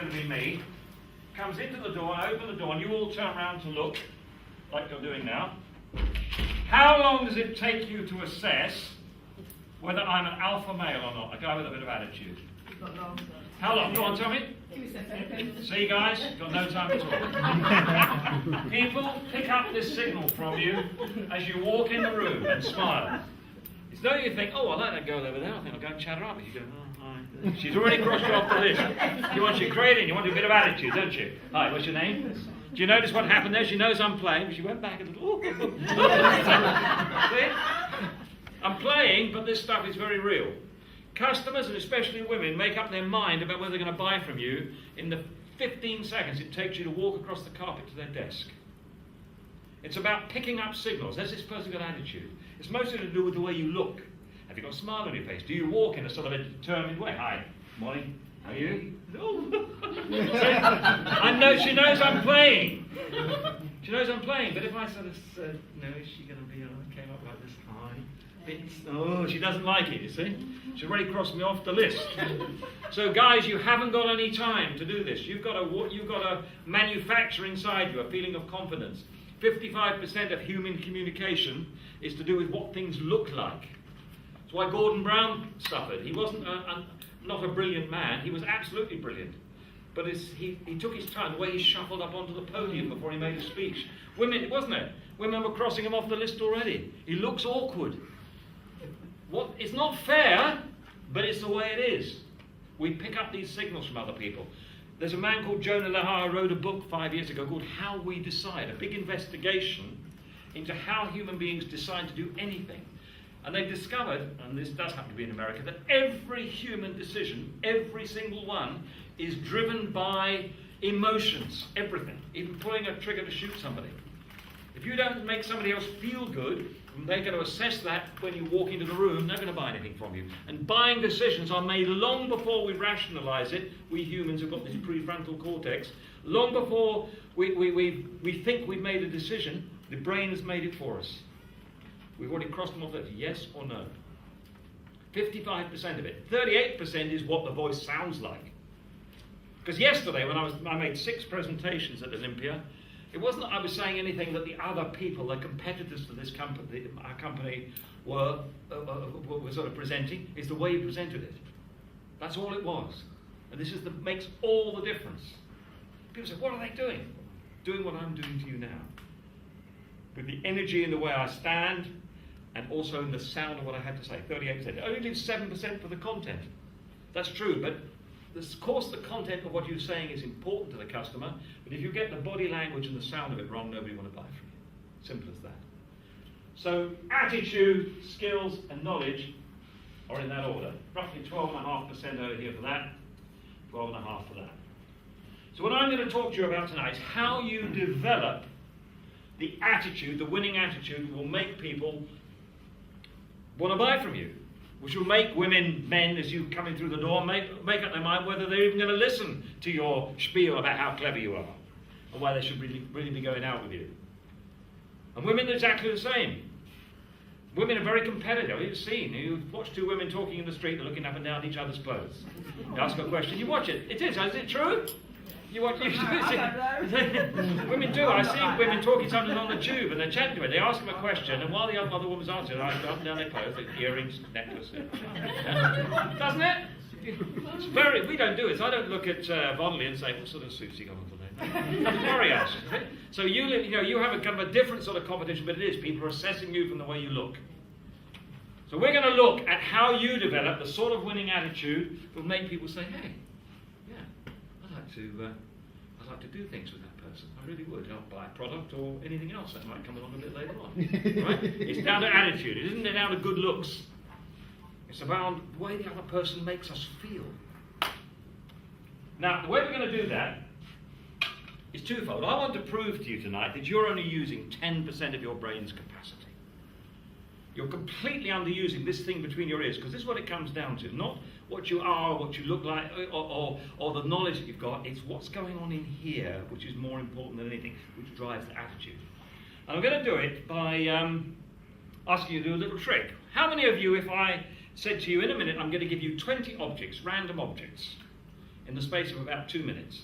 going to be me, comes into the door, I open the door, and you all turn around to look, like you're doing now. How long does it take you to assess whether I'm an alpha male or not, a guy with a bit of attitude? Not long, sir. How long? Go on, tell me. 2 seconds. See, guys, got no time at all. People pick up this signal from you as you walk in the room and smile. It's not you think, oh, I like that girl over there, I think I'll go and chat her up. You go, oh, hi. She's already crossed you off the list. You want your creating, you want a bit of attitude, don't you? Hi, what's your name? Do you notice what happened there? She knows I'm playing, but she went back and thought, see? I'm playing, but this stuff is very real. Customers, and especially women, make up their mind about whether they're going to buy from you in the 15 seconds it takes you to walk across the carpet to their desk. It's about picking up signals. Has this person got attitude? It's mostly to do with the way you look. Have you got a smile on your face? Do you walk in a sort of a determined way? Hi, morning, how are you? Oh. I know, she knows I'm playing. She knows I'm playing, but if I sort of said, no, is she going to be, came up like this, hi. Oh, she doesn't like it, you see. She's already crossed me off the list. So guys, you haven't got any time to do this. You've got to manufacture inside you a feeling of confidence. 55% of human communication is to do with what things look like. That's why Gordon Brown suffered. He wasn't not a brilliant man. He was absolutely brilliant. But he took his time, the way he shuffled up onto the podium before he made a speech. Women, wasn't it? Women were crossing him off the list already. He looks awkward. It's not fair, but it's the way it is. We pick up these signals from other people. There's a man called Jonah Lahar who wrote a book 5 years ago called How We Decide, a big investigation into how human beings decide to do anything. And they've discovered, and this does happen to be in America, that every human decision, every single one, is driven by emotions, everything, even pulling a trigger to shoot somebody. If you don't make somebody else feel good, they're going to assess that when you walk into the room, they're going to buy anything from you. And buying decisions are made long before we rationalize it. We humans have got this prefrontal cortex. Long before we think we've made a decision, the brain has made it for us. We've already crossed them off there, yes or no. 55% of it. 38% is what the voice sounds like. Because yesterday, when I made 6 presentations at Olympia, it wasn't that I was saying anything that the other people, the competitors to this company, our company, were sort of presenting. It's the way you presented it. That's all it was. And this makes all the difference. People say, what are they doing? Doing what I'm doing to you now. With the energy in the way I stand, and also in the sound of what I had to say. 38%. It only leaves 7% for the content. That's true, but of course the content of what you're saying is important to the customer, but if you get the body language and the sound of it wrong, nobody will buy from you. Simple as that. So attitude, skills, and knowledge are in that order. Roughly 12.5% over here for that, 12.5% for that. So what I'm going to talk to you about tonight is how you develop the attitude, the winning attitude, will make people want to buy from you, which will make women, men, as you come in through the door, make up their mind whether they're even going to listen to your spiel about how clever you are, and why they should really be going out with you. And women are exactly the same. Women are very competitive. You've seen, you watch 2 women talking in the street, they're looking up and down at each other's clothes. You ask a question, you watch it. Is it true? You watch it. Women do. I see women talking to someone on the tube and they're chatting to it. They ask them a question, and while the other woman's answering, I go up and down their clothes, like earrings, necklace. Doesn't it? It's very. We don't do it. So I don't look at Vonley and say, what sort of suits you got on today? Doesn't worry us. So you have a kind of a different sort of competition, but it is. People are assessing you from the way you look. So we're going to look at how you develop the sort of winning attitude that will make people say, hey, I'd like to do things with that person. I really would. I'll buy a product or anything else that might come along a bit later on. Right? It's down to attitude. It isn't down to good looks. It's about the way the other person makes us feel. Now, the way we're going to do that is twofold. I want to prove to you tonight that you're only using 10% of your brain's capacity. You're completely underusing this thing between your ears, because this is what it comes down to. Not what you are, or what you look like, or the knowledge that you've got. It's what's going on in here, which is more important than anything, which drives the attitude. And I'm going to do it by asking you to do a little trick. How many of you, if I said to you in a minute, I'm going to give you 20 objects, random objects. in the space of about 2 minutes.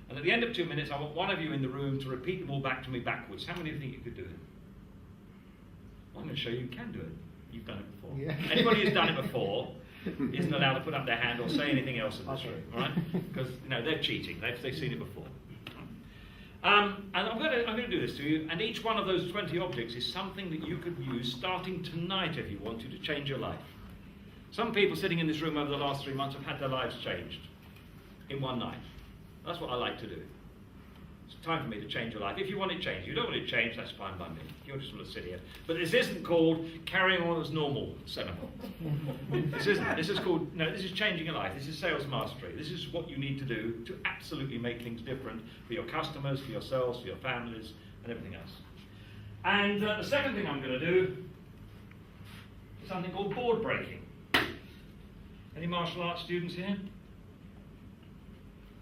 And at the end of 2 minutes, I want one of you in the room to repeat them all back to me backwards. How many of you think you could do it? Well, I'm going to show you can do it. You've done it before. Yeah. Anybody who's done it before isn't allowed to put up their hand or say anything else in this room, all right? Because they're cheating. They've seen it before. And I'm going to do this to you, and each one of those 20 objects is something that you could use starting tonight if you want to change your life. Some people sitting in this room over the last 3 months have had their lives changed in one night. That's what I like to do. It's time for me to change your life. If you want it changed, you don't want it changed, that's fine by me. You just want to sit here. But this isn't called carrying on as normal seminar. This isn't. This is called, no, this is changing your life. This is sales mastery. This is what you need to do to absolutely make things different for your customers, for yourselves, for your families, and everything else. And the second thing I'm going to do is something called board breaking. Any martial arts students here?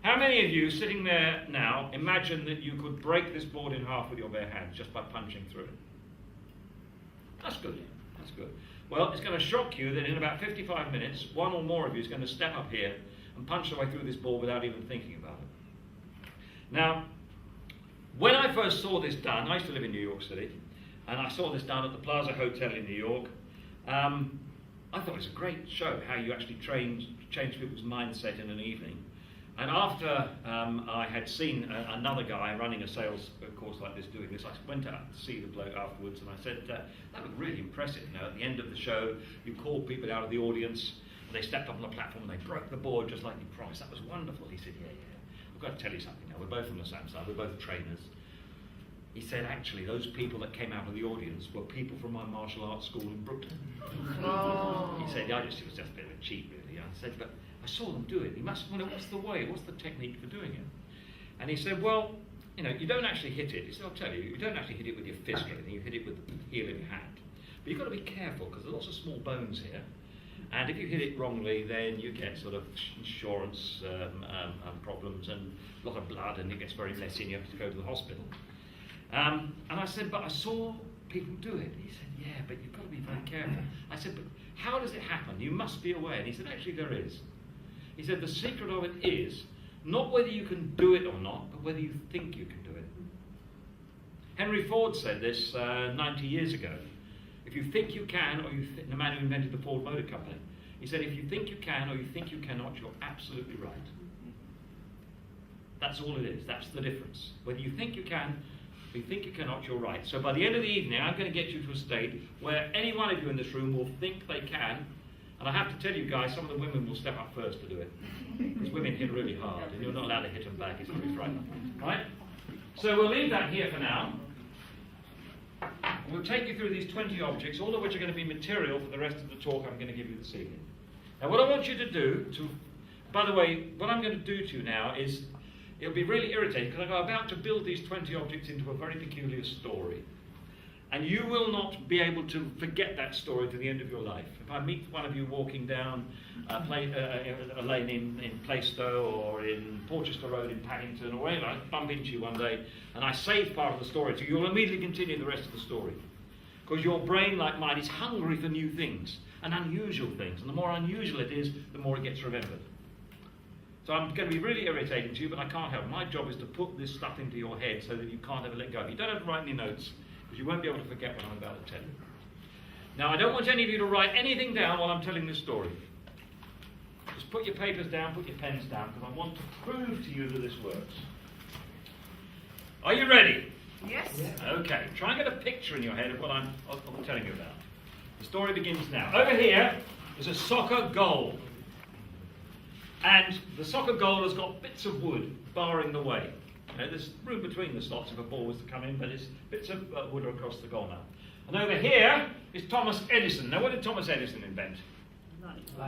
How many of you sitting there now imagine that you could break this board in half with your bare hands just by punching through it? That's good. That's good. Well, it's going to shock you that in about 55 minutes, one or more of you is going to step up here and punch their way through this board without even thinking about it. Now, when I first saw this done, I used to live in New York City, and I saw this done at the Plaza Hotel in New York. I thought it was a great show, how you actually change people's mindset in an evening. And after I had seen another guy running a sales course like this doing this, I went out to see the bloke afterwards, and I said, that was really impressive. You know, at the end of the show, you called people out of the audience, and they stepped up on the platform and they broke the board just like you promised. That was wonderful. He said, yeah. I've got to tell you something now. We're both from the same side. We're both trainers. He said, actually, those people that came out of the audience were people from my martial arts school in Brooklyn. Oh. He said, yeah, it was just a bit of a cheat, really. I said, but I saw them do it. You must wonder, what's the way? What's the technique for doing it? And he said, well, you know, you don't actually hit it. He said, I'll tell you, you don't actually hit it with your fist or anything. You hit it with the heel of your hand. But you've got to be careful, because there's lots of small bones here. And if you hit it wrongly, then you get sort of insurance problems and a lot of blood, and it gets very messy, and you have to go to the hospital. And I said, but I saw people do it. He said, yeah, but you've got to be very careful. I said, but how does it happen? You must be aware. And he said, actually, there is. He said, the secret of it is not whether you can do it or not, but whether you think you can do it. Henry Ford said this 90 years ago. If you think you can, or the man who invented the Ford Motor Company, he said, if you think you can or you think you cannot, you're absolutely right. That's all it is. That's the difference. Whether you think you can, or you think you cannot, you're right. So by the end of the evening, I'm going to get you to a state where any one of you in this room will think they can. And I have to tell you guys, some of the women will step up first to do it. Because women hit really hard, and you're not allowed to hit them back. It's going to be frightening. Right? So we'll leave that here for now. We'll take you through these 20 objects, all of which are going to be material for the rest of the talk I'm going to give you this evening. Now what I want you to do, by the way, what I'm going to do to you now is, it'll be really irritating, because I'm about to build these 20 objects into a very peculiar story. And you will not be able to forget that story to the end of your life. If I meet one of you walking down a lane in Plaistow or in Porchester Road in Paddington or wherever, I bump into you one day and I say part of the story to you, you'll immediately continue the rest of the story. Because your brain, like mine, is hungry for new things and unusual things. And the more unusual it is, the more it gets remembered. So I'm going to be really irritating to you, but I can't help it. My job is to put this stuff into your head so that you can't ever let go. You don't have to write any notes, because you won't be able to forget what I'm about to tell you. Now, I don't want any of you to write anything down while I'm telling this story. Just put your papers down, put your pens down, because I want to prove to you that this works. Are you ready? Yes. Yeah. Okay, try and get a picture in your head of what I'm telling you about. The story begins now. Over here is a soccer goal. And the soccer goal has got bits of wood barring the way. There's room between the slots if a ball was to come in, but it's bits of wood across the goal now. And over here is Thomas Edison. Now, what did Thomas Edison invent?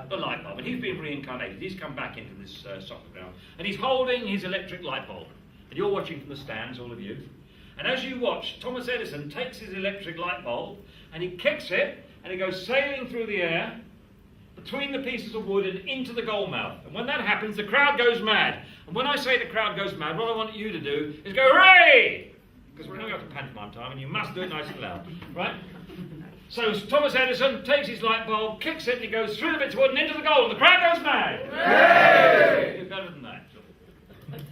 The light bulb. And he's been reincarnated. He's come back into this soccer ground. And he's holding his electric light bulb. And you're watching from the stands, all of you. And as you watch, Thomas Edison takes his electric light bulb and he kicks it, and it goes sailing through the air, between the pieces of wood and into the goal mouth. And when that happens, the crowd goes mad. And when I say the crowd goes mad, what I want you to do is go, hooray! Because we're going to go to pantomime time, and you must do it nice and loud, right? So Thomas Edison takes his light bulb, kicks it, and he goes through the bits of wood and into the goal, and the crowd goes mad. Yay! You're better than that.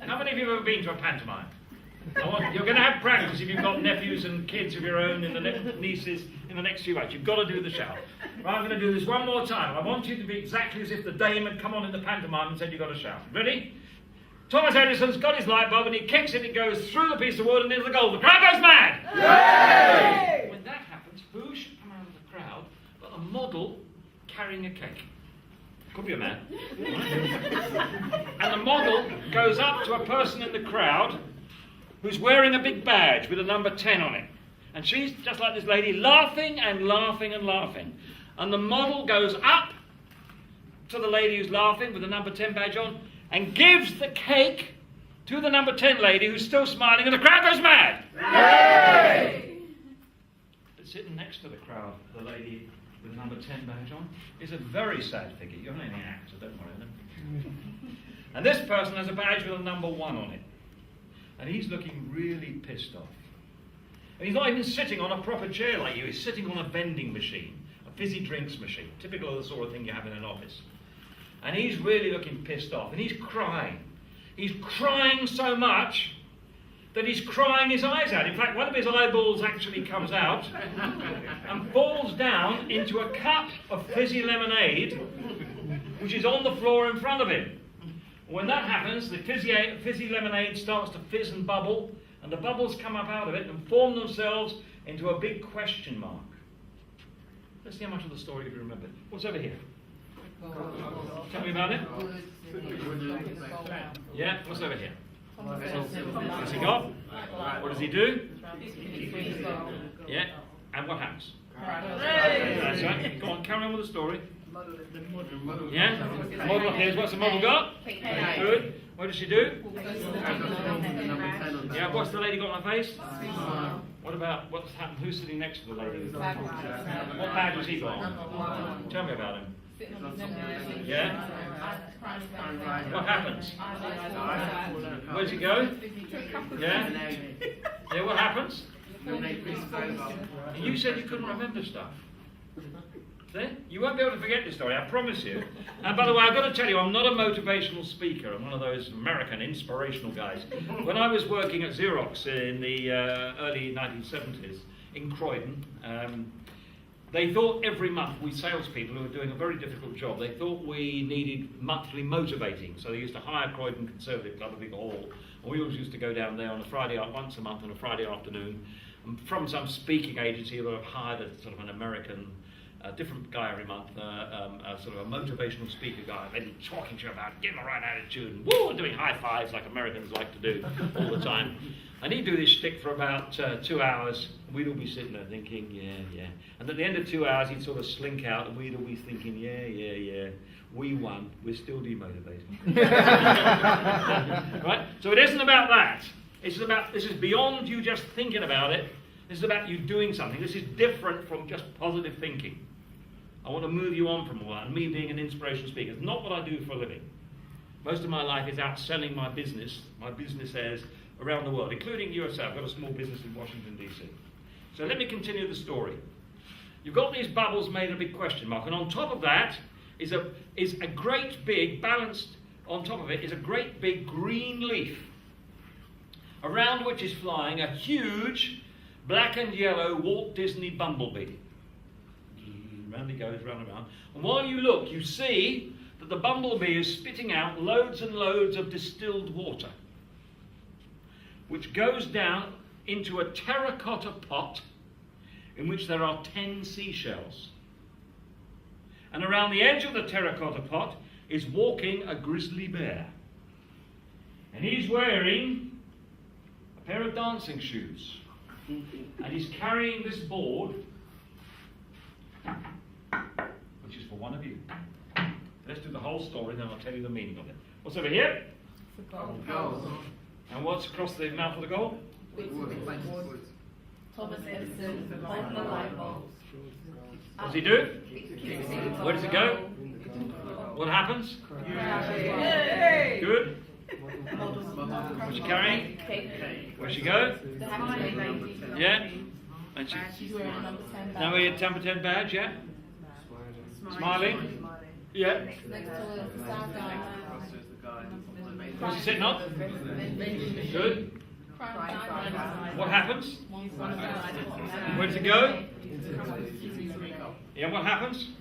How many of you have ever been to a pantomime? You're going to have practice if you've got nephews and kids of your own and nieces in the next few months. You've got to do the shout. Right, I'm going to do this one more time. I want you to be exactly as if the dame had come on in the pantomime and said you've got to shout. Ready? Thomas Edison's got his light bulb and he kicks it, it goes through the piece of wood and into the goal. The crowd goes mad! Yay! When that happens, who should come out of the crowd but a model carrying a cake? Could be a man. And the model goes up to a person in the crowd who's wearing a big badge with a number 10 on it. And she's just like this lady, laughing and laughing and laughing. And the model goes up to the lady who's laughing with the number 10 badge on and gives the cake to the number 10 lady who's still smiling, and the crowd goes mad. Yay! But sitting next to the crowd, the lady with the number 10 badge on, is a very sad figure. You're only an actor, don't worry about it. And this person has a badge with a number 1 on it. And he's looking really pissed off. And he's not even sitting on a proper chair like you. He's sitting on a vending machine, a fizzy drinks machine, typical of the sort of thing you have in an office. And he's really looking pissed off. And he's crying. He's crying so much that he's crying his eyes out. In fact, one of his eyeballs actually comes out and falls down into a cup of fizzy lemonade, which is on the floor in front of him. When that happens, the fizzy lemonade starts to fizz and bubble, and the bubbles come up out of it and form themselves into a big question mark. Let's see how much of the story you remember. What's over here? Tell me about it. Yeah, what's over here? What's he got? What does he do? Yeah, and what happens? That's right. Go on, carry on with the story. Yeah? Model appears. What's the model got? Good. What does she do? Yeah, what's the lady got on her face? What's happened? Who's sitting next to the lady? What badge has he got on? Tell me about him. Yeah? What happens? Where does he go? Yeah? Yeah, what happens? And you said you couldn't remember stuff. See? You won't be able to forget this story, I promise you. And by the way, I've got to tell you, I'm not a motivational speaker. I'm one of those American inspirational guys. When I was working at Xerox in the early 1970s in Croydon, they thought every month, we salespeople who were doing a very difficult job, they thought we needed monthly motivating. So they used to hire Croydon Conservative Club, a big hall, and we always used to go down there on a Friday, once a month on a Friday afternoon, and from some speaking agency who had hired a sort of an American different guy every month, sort of a motivational speaker guy, then talking to you about getting the right attitude and woo, and doing high fives like Americans like to do all the time. And he'd do this shtick for about 2 hours, and we'd all be sitting there thinking, yeah. And at the end of 2 hours, he'd sort of slink out, and we'd all be thinking, yeah. We won. We're still demotivated. Right? So it isn't about that. This is beyond you just thinking about it. This is about you doing something. This is different from just positive thinking. I want to move you on from all that. And me being an inspirational speaker is not what I do for a living. Most of my life is out selling my businesses around the world, including USA. I've got a small business in Washington, D.C. So let me continue the story. You've got these bubbles made a big question mark, and on top of that is a great big, balanced on top of it, is a great big green leaf, around which is flying a huge black and yellow Walt Disney bumblebee. Round he goes, round and round. And while you look, you see that the bumblebee is spitting out loads and loads of distilled water, which goes down into a terracotta pot in which there are 10 seashells. And around the edge of the terracotta pot is walking a grizzly bear. And he's wearing a pair of dancing shoes. And he's carrying this board, which is for one of you. Let's do the whole story, then I'll tell you the meaning of it. What's over here? Gold. And what's across the mouth of the goal? Thomas Edison on the light bulbs. What does he do? Where does it go? What happens? Yay! Good. What's she carrying? Where's she go? Yeah. And She's wearing a number 10 now we're at number 10 badge, yeah? Smiling? Yeah. Next to a sad guy. What's he sitting on? Good. What happens? Where does it go? Yeah, what happens?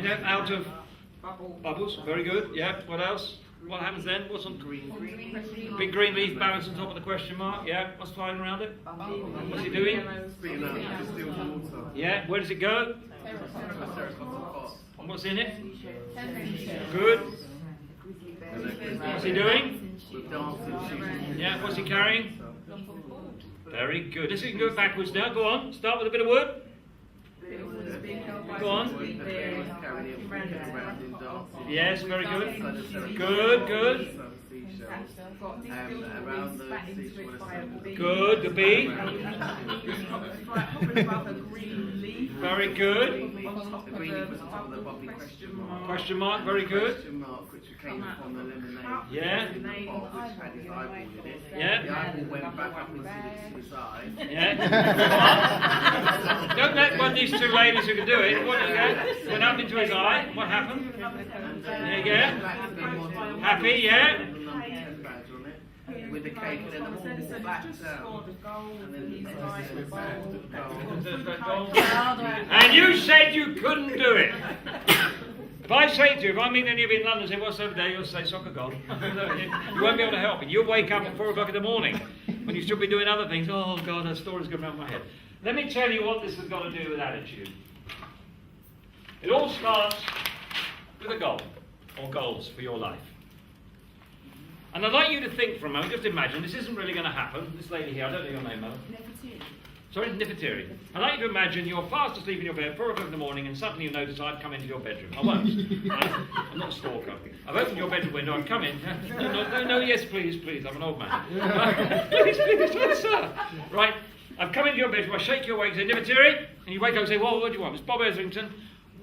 Yeah, out of bubbles. Very good. Yeah, what else? What happens then? What's on big green leaf balance on top of the question mark? Yeah, what's flying around it? What's he doing? Yeah, where does it go? And what's in it? Good. What's he doing? Yeah, what's he carrying? Very good. Let's see, you can go backwards now. Go on. Start with a bit of wood. Go on. Yes, very good. Good, good. Good, the bee. Very good. Question mark, very good. Yeah. Yeah. Yeah. Don't let one of these two ladies who can do it. What did you go? Went up into his eye. What happened? There you go. Happy, yeah. With the cake and then the wall back down. And you said you couldn't do it. If I say to you, if I meet any of you in London and say, what's over there, you'll say soccer goal. You won't be able to help it. You'll wake up at 4 o'clock in the morning when you should be doing other things. Oh God, that story's going around my head. Let me tell you what this has got to do with attitude. It all starts with a goal, or goals for your life. And I'd like you to think for a moment, just imagine, this isn't really going to happen. This lady here, I don't know your name, Mother. Sorry, Nefertiri. I'd like you to imagine you're fast asleep in your bed, 4 o'clock in the morning, and suddenly you notice I've come into your bedroom. I won't. Right? I'm not a stalker. I've opened your bedroom window, I've come in. No, yes, please, I'm an old man. Please, yes, sir. Right, I've come into your bedroom, I shake you awake, say, Nefertiri, and you wake up and say, well, what do you want? It's Bob Etherington.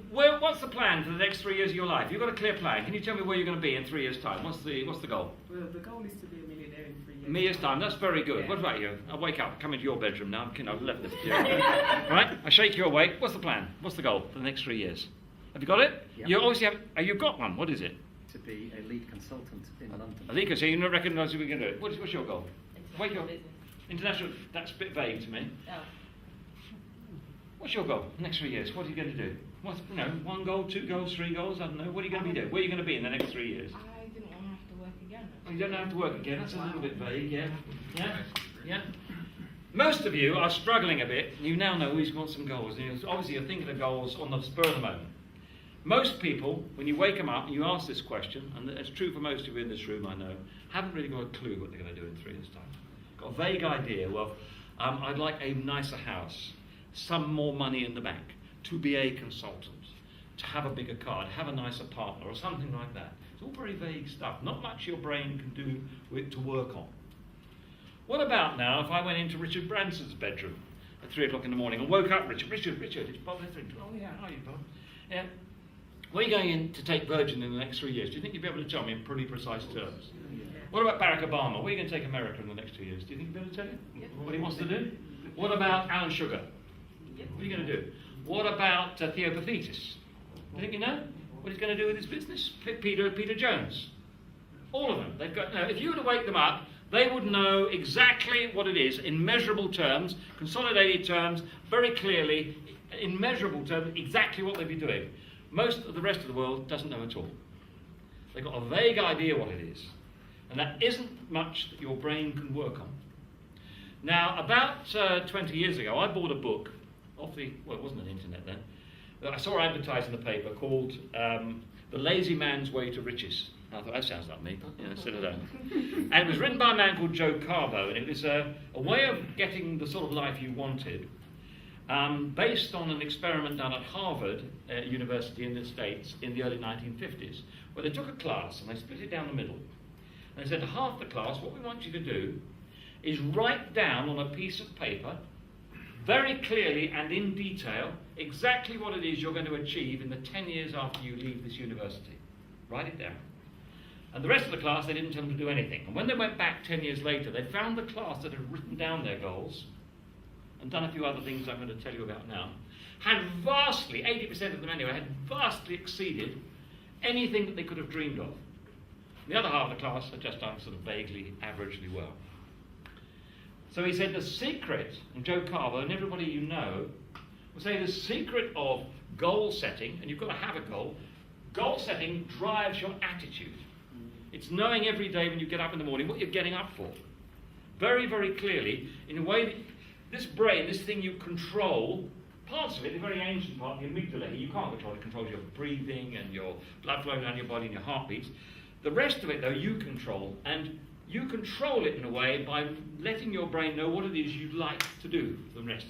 Well, what's the plan for the next 3 years of your life? You've got a clear plan. Can you tell me where you're going to be in 3 years' time? What's the goal? Well, the goal is to be a millionaire in 3 years. A year's time. That's very good. Yeah. What about you? I wake up, come into your bedroom now. I've left this. Right? I shake you awake. What's the plan? What's the goal for the next 3 years? Have you got it? Yeah. You obviously have. You've got one. What is it? To be a lead consultant in London. I think so. You don't recognise we can do it. What's your goal? Wake up. International. That's a bit vague to me. What's your goal? Next 3 years. What are you going to do? What's, 1 goal, 2 goals, 3 goals? I don't know. What are you going to be doing? Where are you going to be in the next 3 years? I didn't want to have to work again. Well, you don't have to work again. That's a little bit vague. Yeah. Yeah. Yeah. Most of you are struggling a bit. You now know who's got some goals. And obviously, you're thinking of goals on the spur of the moment. Most people, when you wake them up and you ask this question, and it's true for most of you in this room, I know, haven't really got a clue what they're going to do in 3 years' time. Got a vague idea. Well, I'd like a nicer house, some more money in the bank, to be a consultant, to have a bigger car, to have a nicer partner, or something like that. It's all very vague stuff. Not much your brain can do with to work on. What about now if I went into Richard Branson's bedroom at 3 o'clock in the morning and woke up Richard, it's Bob Etherington. Oh yeah, how are you, Bob? Yeah. Where are you going in to take Virgin in the next 3 years? Do you think you'd be able to tell me in pretty precise terms? What about Barack Obama? Where are you going to take America in the next 2 years? Do you think you'd be able to tell you what he wants to do? What about Alan Sugar? What are you going to do? What about Theo Pathetis? Do you think you know what he's going to do with his business? Peter Jones. All of them. They've got. If you were to wake them up, they would know exactly what it is in measurable terms, consolidated terms, very clearly, in measurable terms, exactly what they'd be doing. Most of the rest of the world doesn't know at all. They've got a vague idea what it is. And that isn't much that your brain can work on. Now, about 20 years ago, I bought a book off the, well, it wasn't an internet then. I saw advertised in the paper called The Lazy Man's Way to Riches. I thought, that sounds like me. Sit it down. And it was written by a man called Joe Carbo, and it was a way of getting the sort of life you wanted, based on an experiment done at Harvard University in the States in the early 1950s, where they took a class and they split it down the middle. And they said to half the class, what we want you to do is write down on a piece of paper, very clearly and in detail, exactly what it is you're going to achieve in the 10 years after you leave this university. Write it down. And the rest of the class, they didn't tell them to do anything. And when they went back 10 years later, they found the class that had written down their goals and done a few other things I'm going to tell you about now, had vastly, 80% of them anyway, had vastly exceeded anything that they could have dreamed of. The other half of the class had just done sort of vaguely, averagely well. So he said the secret, and Joe Carver and everybody you know will say the secret of goal setting, and you've got to have a goal setting drives your attitude. It's knowing every day when you get up in the morning what you're getting up for. Very, very clearly, in a way that this brain, this thing you control, parts of it, the very ancient part, the amygdala, you can't control it. It controls your breathing and your blood flowing around your body and your heartbeats. The rest of it, though, you control. And you control it in a way by letting your brain know what it is you'd like to do for the rest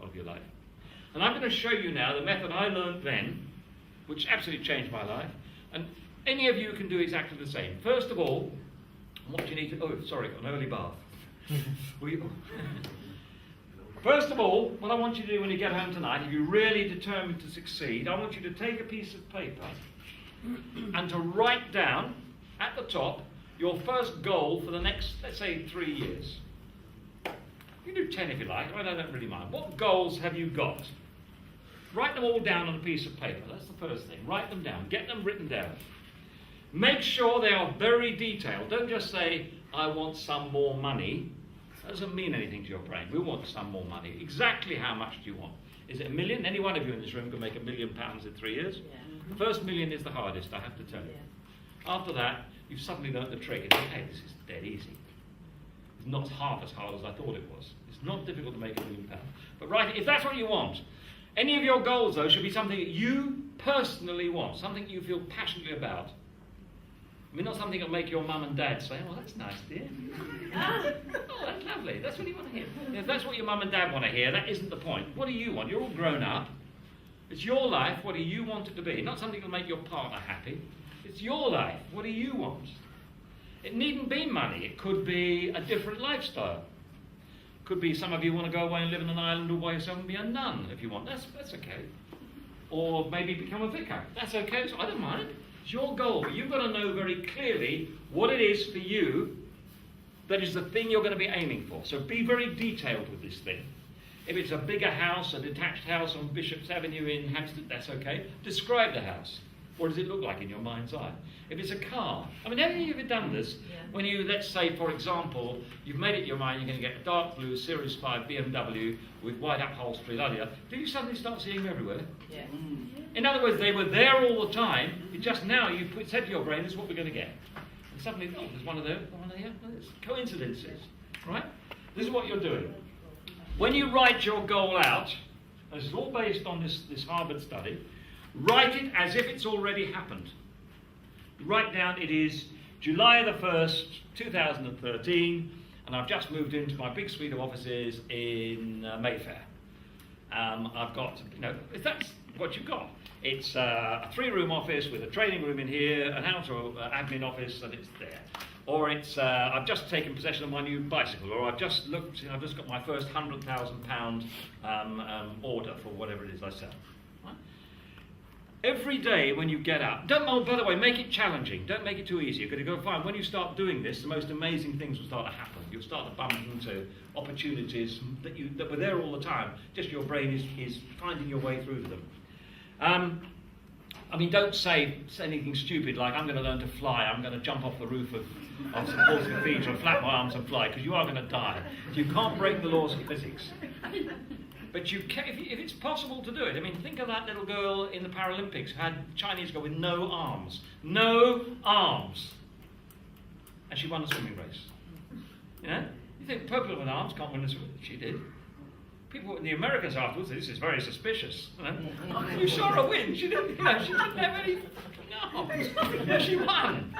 of your life. And I'm going to show you now the method I learned then, which absolutely changed my life. And any of you can do exactly the same. First of all, what you need to... Oh, sorry, an early bath. First of all, what I want you to do when you get home tonight, if you're really determined to succeed, I want you to take a piece of paper and to write down at the top your first goal for the next, let's say, 3 years. You can do 10 if you like, I don't really mind. What goals have you got? Write them all down on a piece of paper. That's the first thing. Write them down. Get them written down. Make sure they are very detailed. Don't just say, I want some more money. That doesn't mean anything to your brain. We want some more money. Exactly how much do you want? Is it $1 million? Any one of you in this room can make £1 million in 3 years? Yeah. The first million is the hardest, I have to tell you. Yeah. After that, you've suddenly learnt the trick. And you think, hey, this is dead easy. It's not half as hard as I thought it was. It's not difficult to make £1 million. But right, if that's what you want, any of your goals, though, should be something that you personally want, something you feel passionately about. I mean, not something that'll make your mum and dad say, well, that's nice, dear. Oh, that's lovely. That's what you want to hear. If that's what your mum and dad want to hear, that isn't the point. What do you want? You're all grown up. It's your life. What do you want it to be? Not something that'll make your partner happy. It's your life. What do you want? It needn't be money. It could be a different lifestyle. It could be some of you want to go away and live on an island all by yourself and be a nun if you want. That's okay. Or maybe become a vicar. That's okay. So I don't mind. It's your goal. But you've got to know very clearly what it is for you that is the thing you're going to be aiming for. So be very detailed with this thing. If it's a bigger house, a detached house on Bishop's Avenue in Hampstead, that's okay. Describe the house. What does it look like in your mind's eye? If it's a car, I mean, haven't you ever done this? Yeah. When you, let's say, for example, you've made it your mind, you're going to get a dark blue Series 5 BMW with white upholstery, do you suddenly start seeing them everywhere? Yeah. In other words, they were there all the time, it just now you said to your brain, this is what we're going to get. And suddenly, oh, there's one of there, one there, it's coincidences, right? This is what you're doing. When you write your goal out, and this is all based on this Harvard study, write it as if it's already happened. Write down it is July the 1st, 2013, and I've just moved into my big suite of offices in Mayfair. I've got, if that's what you've got. It's a 3-room office with a training room in here, an outer admin office, and it's there. Or it's, I've just taken possession of my new bicycle, or I've just got my first £100,000 order for whatever it is I sell. Right? Every day when you get up, by the way, make it challenging. Don't make it too easy. You're going to go find, when you start doing this, the most amazing things will start to happen. You'll start to bump into opportunities that were there all the time. Just your brain is finding your way through to them. I mean, don't say anything stupid like, I'm going to learn to fly, I'm going to jump off the roof of St Paul's Cathedral, flap my arms and fly, because you are going to die. You can't break the laws of physics. But you can, if it's possible to do it. I mean, think of that little girl in the Paralympics who had a Chinese girl with no arms. No arms! And she won the swimming race. You know? You think people with arms can't win the swimming race? She did. People, the Americans afterwards, this is very suspicious. You saw her win. She didn't have any fucking arms. Yeah, she won.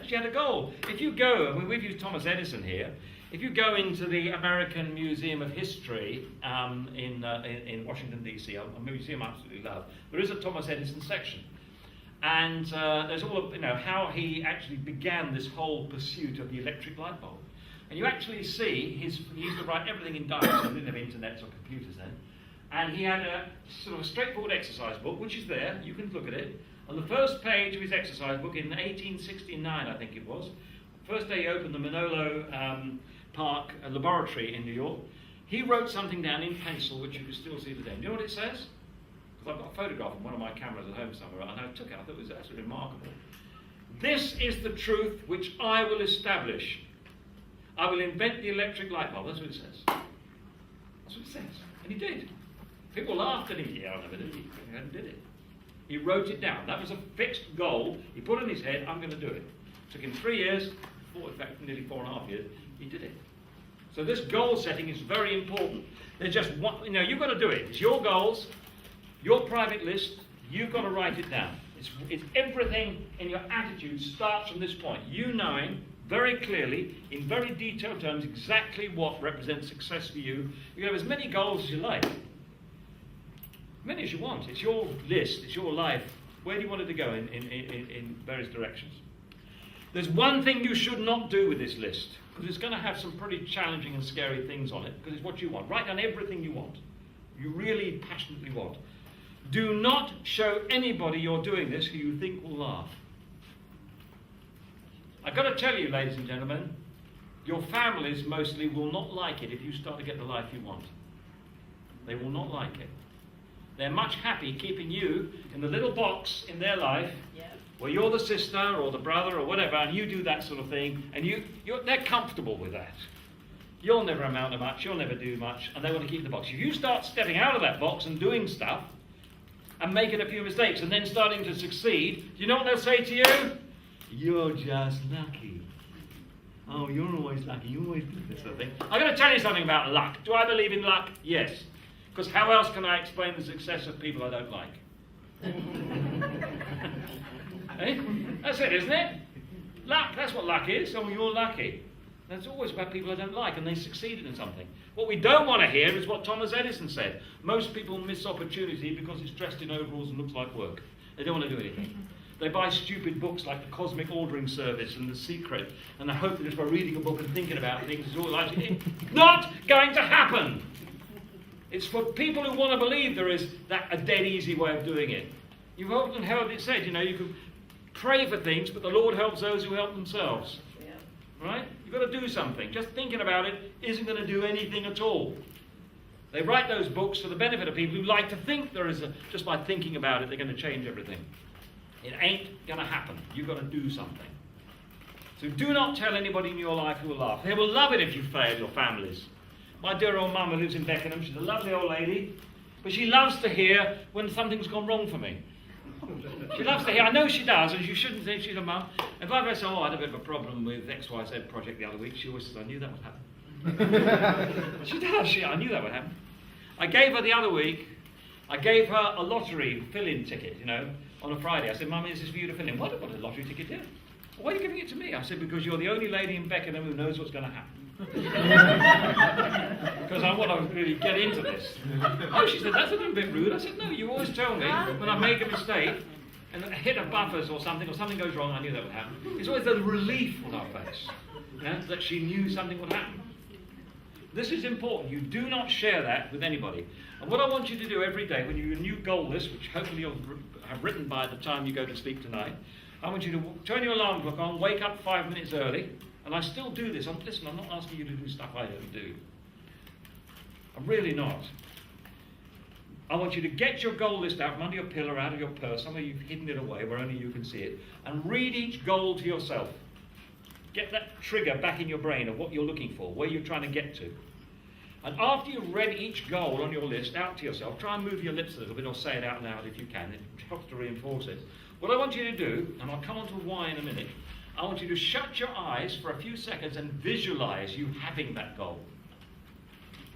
She had a goal. If you go, and we've used Thomas Edison here, if you go into the American Museum of History in Washington, D.C., a museum I absolutely love, there is a Thomas Edison section. And there's all of, how he actually began this whole pursuit of the electric light bulb. And you actually see, he used to write everything in diaries, so didn't have internets or computers then. And he had a sort of a straightforward exercise book, which is there, you can look at it. On the first page of his exercise book in 1869, I think it was, first day he opened the Manolo Park laboratory in New York, He wrote something down in pencil which you can still see today. Do you know what it says? Because I've got a photograph on one of my cameras at home somewhere, and I took it. I thought it was absolutely remarkable. This is the truth which I will establish. I will invent the electric light bulb. That's what it says. That's what it says. And he did. People laughed at him. Yeah, I never did. He did it. He wrote it down. That was a fixed goal. He put in his head, I'm going to do it. It took him 3 years, in fact, nearly 4.5 years. He did it. So this goal setting is very important. There's just one, you've got to do it. It's your goals, your private list. You've got to write it down. It's everything in your attitude starts from this point. You knowing very clearly, in very detailed terms, exactly what represents success for you. You can have as many goals as you like. Many as you want. It's your list, it's your life. Where do you want it to go in various directions? There's one thing you should not do with this list, because it's going to have some pretty challenging and scary things on it, because it's what you want. Write down everything you want. You really passionately want. Do not show anybody you're doing this who you think will laugh. I've got to tell you, ladies and gentlemen, your families mostly will not like it if you start to get the life you want. They will not like it. They're much happy keeping you in the little box in their life where you're the sister or the brother or whatever, and you do that sort of thing, and they're comfortable with that. You'll never amount to much, you'll never do much, and they want to keep the box. If you start stepping out of that box and doing stuff and making a few mistakes and then starting to succeed, do you know what they'll say to you? You're just lucky. Oh, you're always lucky. You always do this sort of thing. I'm going to tell you something about luck. Do I believe in luck? Yes. Because how else can I explain the success of people I don't like? Eh? That's it, isn't it? Luck, that's what luck is. Oh, you're lucky. That's always about people I don't like, and they succeeded in something. What we don't want to hear is what Thomas Edison said. Most people miss opportunity because it's dressed in overalls and looks like work. They don't want to do anything. They buy stupid books like The Cosmic Ordering Service and The Secret, and they hope that just by reading a book and thinking about things, it's all like, it's not going to happen. It's for people who want to believe there is a dead easy way of doing it. You've often heard it said, you can pray for things, but the Lord helps those who help themselves. Yeah. Right? You've got to do something. Just thinking about it isn't going to do anything at all. They write those books for the benefit of people who like to think just by thinking about it, they're going to change everything. It ain't going to happen. You've got to do something. So do not tell anybody in your life who will laugh. They will love it if you fail, your families. My dear old mum who lives in Beckenham, she's a lovely old lady, but she loves to hear when something's gone wrong for me. She loves to hear, I know she does, and you shouldn't think she's a mum. If I say, I had a bit of a problem with XYZ project the other week, she always says, I knew that would happen. She does, I knew that would happen. I gave her the other week, I gave her a lottery fill-in ticket, on a Friday. I said, Mummy, this is for you to fill in. What a lottery ticket, yeah? Why are you giving it to me? I said, because you're the only lady in Beckenham who knows what's going to happen. Because I want to really get into this. Oh, she said, that's a little bit rude. I said, no, you always tell me when I make a mistake and hit a buffers or something goes wrong, I knew that would happen. It's always the relief on our face that she knew something would happen. This is important. You do not share that with anybody. And what I want you to do every day when you're a new goal list, which hopefully you'll have written by the time you go to sleep tonight, I want you to turn your alarm clock on, wake up 5 minutes early, and I still do this. Listen, I'm not asking you to do stuff I don't do. I'm really not. I want you to get your goal list out from under your pillow, out of your purse, somewhere you've hidden it away where only you can see it, and read each goal to yourself. Get that trigger back in your brain of what you're looking for, where you're trying to get to. And after you've read each goal on your list out to yourself, try and move your lips a little bit or say it out loud if you can. It helps to reinforce it. What I want you to do, and I'll come on to why in a minute, I want you to shut your eyes for a few seconds and visualize you having that goal.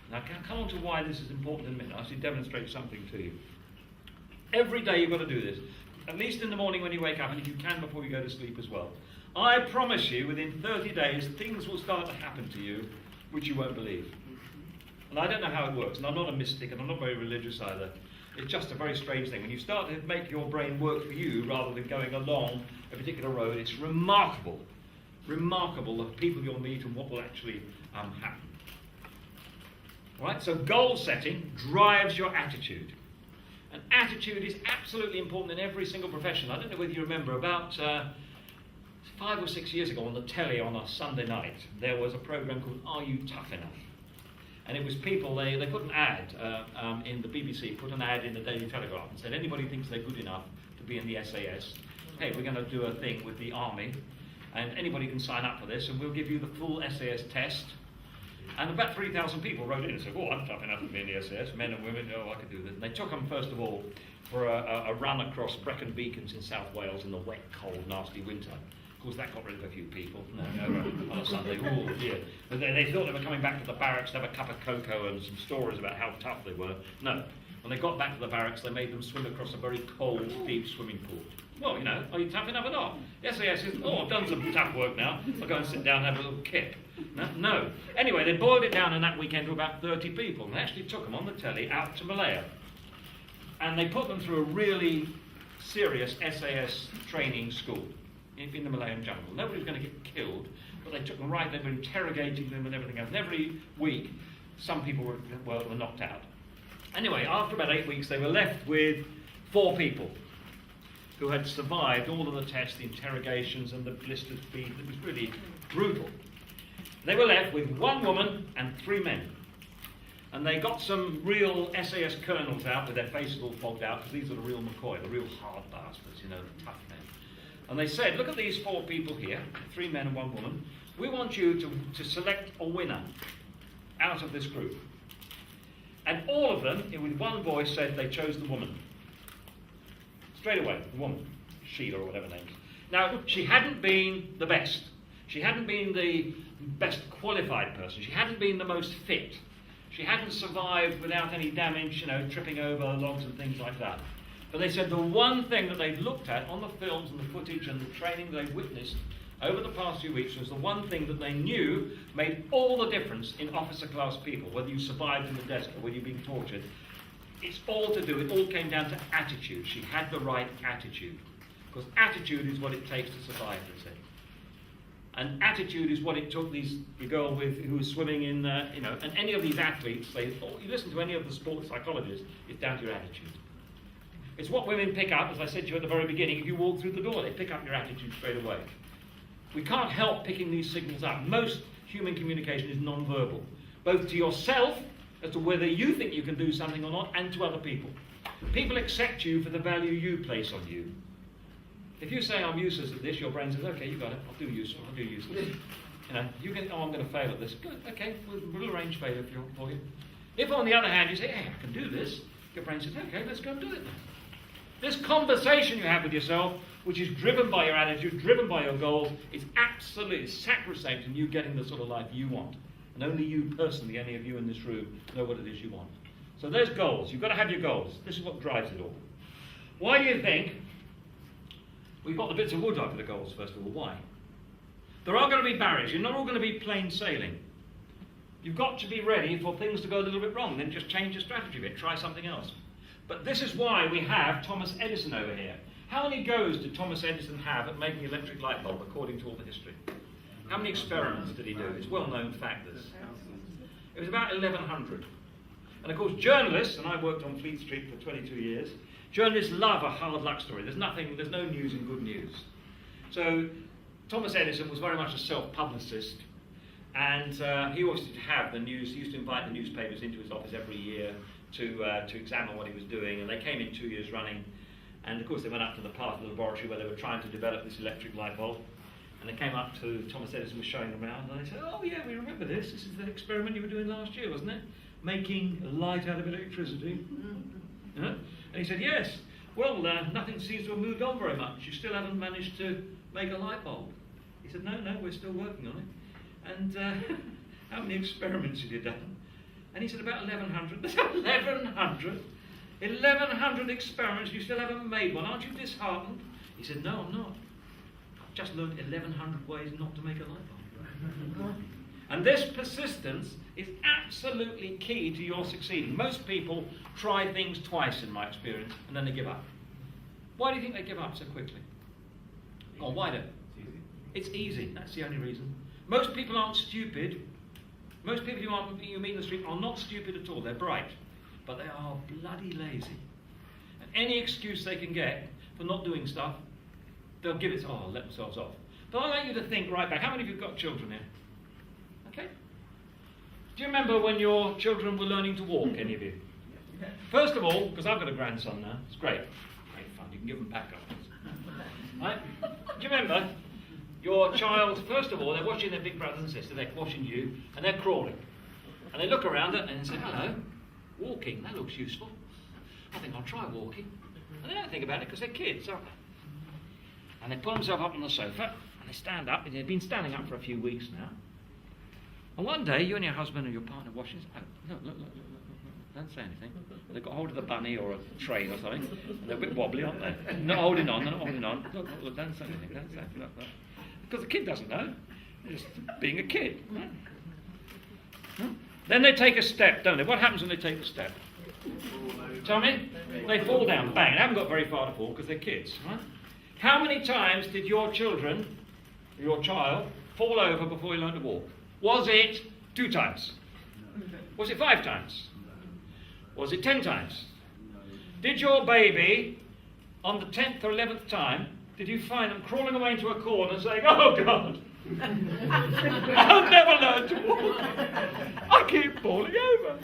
Now, I'll come on to why this is important in a minute. I'll actually demonstrate something to you. Every day you've got to do this, at least in the morning when you wake up, and if you can before you go to sleep as well. I promise you, within 30 days, things will start to happen to you which you won't believe. And I don't know how it works, and I'm not a mystic, and I'm not very religious either. It's just a very strange thing. When you start to make your brain work for you rather than going along a particular road, it's remarkable the people you'll meet and what will actually happen. All right, so goal setting drives your attitude. And attitude is absolutely important in every single profession. I don't know whether you remember, about 5 or 6 years ago on the telly on a Sunday night, there was a program called Are You Tough Enough? And it was people, they put an ad in the BBC, put an ad in the Daily Telegraph and said, anybody thinks they're good enough to be in the SAS, hey, we're going to do a thing with the army, and anybody can sign up for this, and we'll give you the full SAS test. And about 3,000 people wrote in and said, oh, I'm tough enough to be in the SAS, men and women, oh, I could do this. And they took them, first of all, for a run across Brecon Beacons in South Wales in the wet, cold, nasty winter. Of course, that got rid of a few people. No, on a Sunday, oh dear. But they thought they were coming back to the barracks to have a cup of cocoa and some stories about how tough they were. No. When they got back to the barracks, they made them swim across a very cold, deep swimming pool. Well, you know, are you tough enough or not? SAS says, oh, I've done some tough work now. I'll go and sit down and have a little kip. No. Anyway, they boiled it down in that weekend to about 30 people, and they actually took them on the telly out to Malaya. And they put them through a really serious SAS training school in the Malayan jungle. Nobody was going to get killed, but they took them right, they were interrogating them and everything else. And every week, some people were knocked out. Anyway, after about 8 weeks, they were left with 4 people who had survived all of the tests, the interrogations and the blistered feet. It was really brutal. They were left with 1 woman and 3 men. And they got some real SAS colonels out with their faces all fogged out, because these are the real McCoy, the real hard bastards, you know, the tough men. And they said, look at these 4 people here, 3 men and 1 woman. We want you to select a winner out of this group. And all of them, with one voice, said they chose the woman. Straight away, the woman, Sheila or whatever her name is. Now, she hadn't been the best. She hadn't been the best qualified person. She hadn't been the most fit. She hadn't survived without any damage, you know, tripping over logs and things like that. But they said the one thing that they'd looked at on the films and the footage and the training they'd witnessed over the past few weeks was the one thing that they knew made all the difference in officer class people, whether you survived in the desert or whether you're being tortured. It's all to do, it all came down to attitude. She had the right attitude. Because attitude is what it takes to survive, they said. And attitude is what it took the girl who was swimming in, and any of these athletes, you listen to any of the sports psychologists, it's down to your attitude. It's what women pick up, as I said to you at the very beginning, if you walk through the door, they pick up your attitude straight away. We can't help picking these signals up. Most human communication is non-verbal, both to yourself, as to whether you think you can do something or not, and to other people. People accept you for the value you place on you. If you say, I'm useless at this, your brain says, okay, you got it, I'll do useful, I'll do useless. You know, you can, oh, I'm going to fail at this. Good, okay, we'll arrange failure for you. If, on the other hand, you say, hey, I can do this, your brain says, okay, let's go and do it then. This conversation you have with yourself, which is driven by your attitude, driven by your goals, is absolutely sacrosanct in you getting the sort of life you want. And only you personally, any of you in this room, know what it is you want. So there's goals. You've got to have your goals. This is what drives it all. Why do you think we've got the bits of wood over the goals, first of all? Why? There are going to be barriers. You're not all going to be plain sailing. You've got to be ready for things to go a little bit wrong. Then just change your strategy a bit. Try something else. But this is why we have Thomas Edison over here. How many goes did Thomas Edison have at making the electric light bulb, according to all the history? How many experiments did he do? It's well-known fact, this. It was about 1,100. And of course, journalists, and I worked on Fleet Street for 22 years, journalists love a hard luck story. There's no news in good news. So Thomas Edison was very much a self-publicist, and he always used to have the news. He used to invite the newspapers into his office every year to examine what he was doing, and they came in 2 years running. And of course they went up to the part of the laboratory where they were trying to develop this electric light bulb, and they came up to Thomas Edison, was showing them around, and they said, oh yeah, we remember this. This is the experiment you were doing last year, wasn't it? Making light out of electricity. And he said, yes. Well, nothing seems to have moved on very much. You still haven't managed to make a light bulb. He said, no, we're still working on it. And how many experiments have you done? And he said, about 1,100. There's 1,100? 1,100 experiments, you still haven't made one. Aren't you disheartened? He said, no, I'm not. I've just learned 1,100 ways not to make a light bulb. And this persistence is absolutely key to your succeeding. Most people try things twice, in my experience, and then they give up. Why do you think they give up so quickly? Or why don't? It's easy. That's the only reason. Most people aren't stupid. Most people you meet in the street are not stupid at all. They're bright. But they are bloody lazy. And any excuse they can get for not doing stuff, they'll give it, let themselves off. But I'd like you to think right back. How many of you have got children here? Okay? Do you remember when your children were learning to walk, any of you? First of all, because I've got a grandson now, it's great. Great fun, you can give them back afterwards. Right? Do you remember? Your child, first of all, they're watching their big brothers and sisters, they're watching you, and they're crawling. And they look around it and say, hello, walking, that looks useful. I think I'll try walking. And they don't think about it because they're kids, aren't they? And they pull themselves up on the sofa, and they stand up, and they've been standing up for a few weeks now. And one day, you and your husband and your partner watching, oh, look, don't say anything. They've got hold of the bunny or a train or something, and they're a bit wobbly, aren't they? They're not holding on. Look, don't say anything, don't say anything. Look. Because the kid doesn't know. They're just being a kid. Then they take a step, don't they? What happens when they take a step? Tell me? They fall down, bang. They haven't got very far to fall because they're kids, right? How many times did your child, fall over before he learned to walk? Was it 2 times? Was it 5 times? Was it 10 times? Did your baby, on the 10th or 11th time, did you find them crawling away into a corner saying, oh God, I'll never learn to walk. I keep falling over.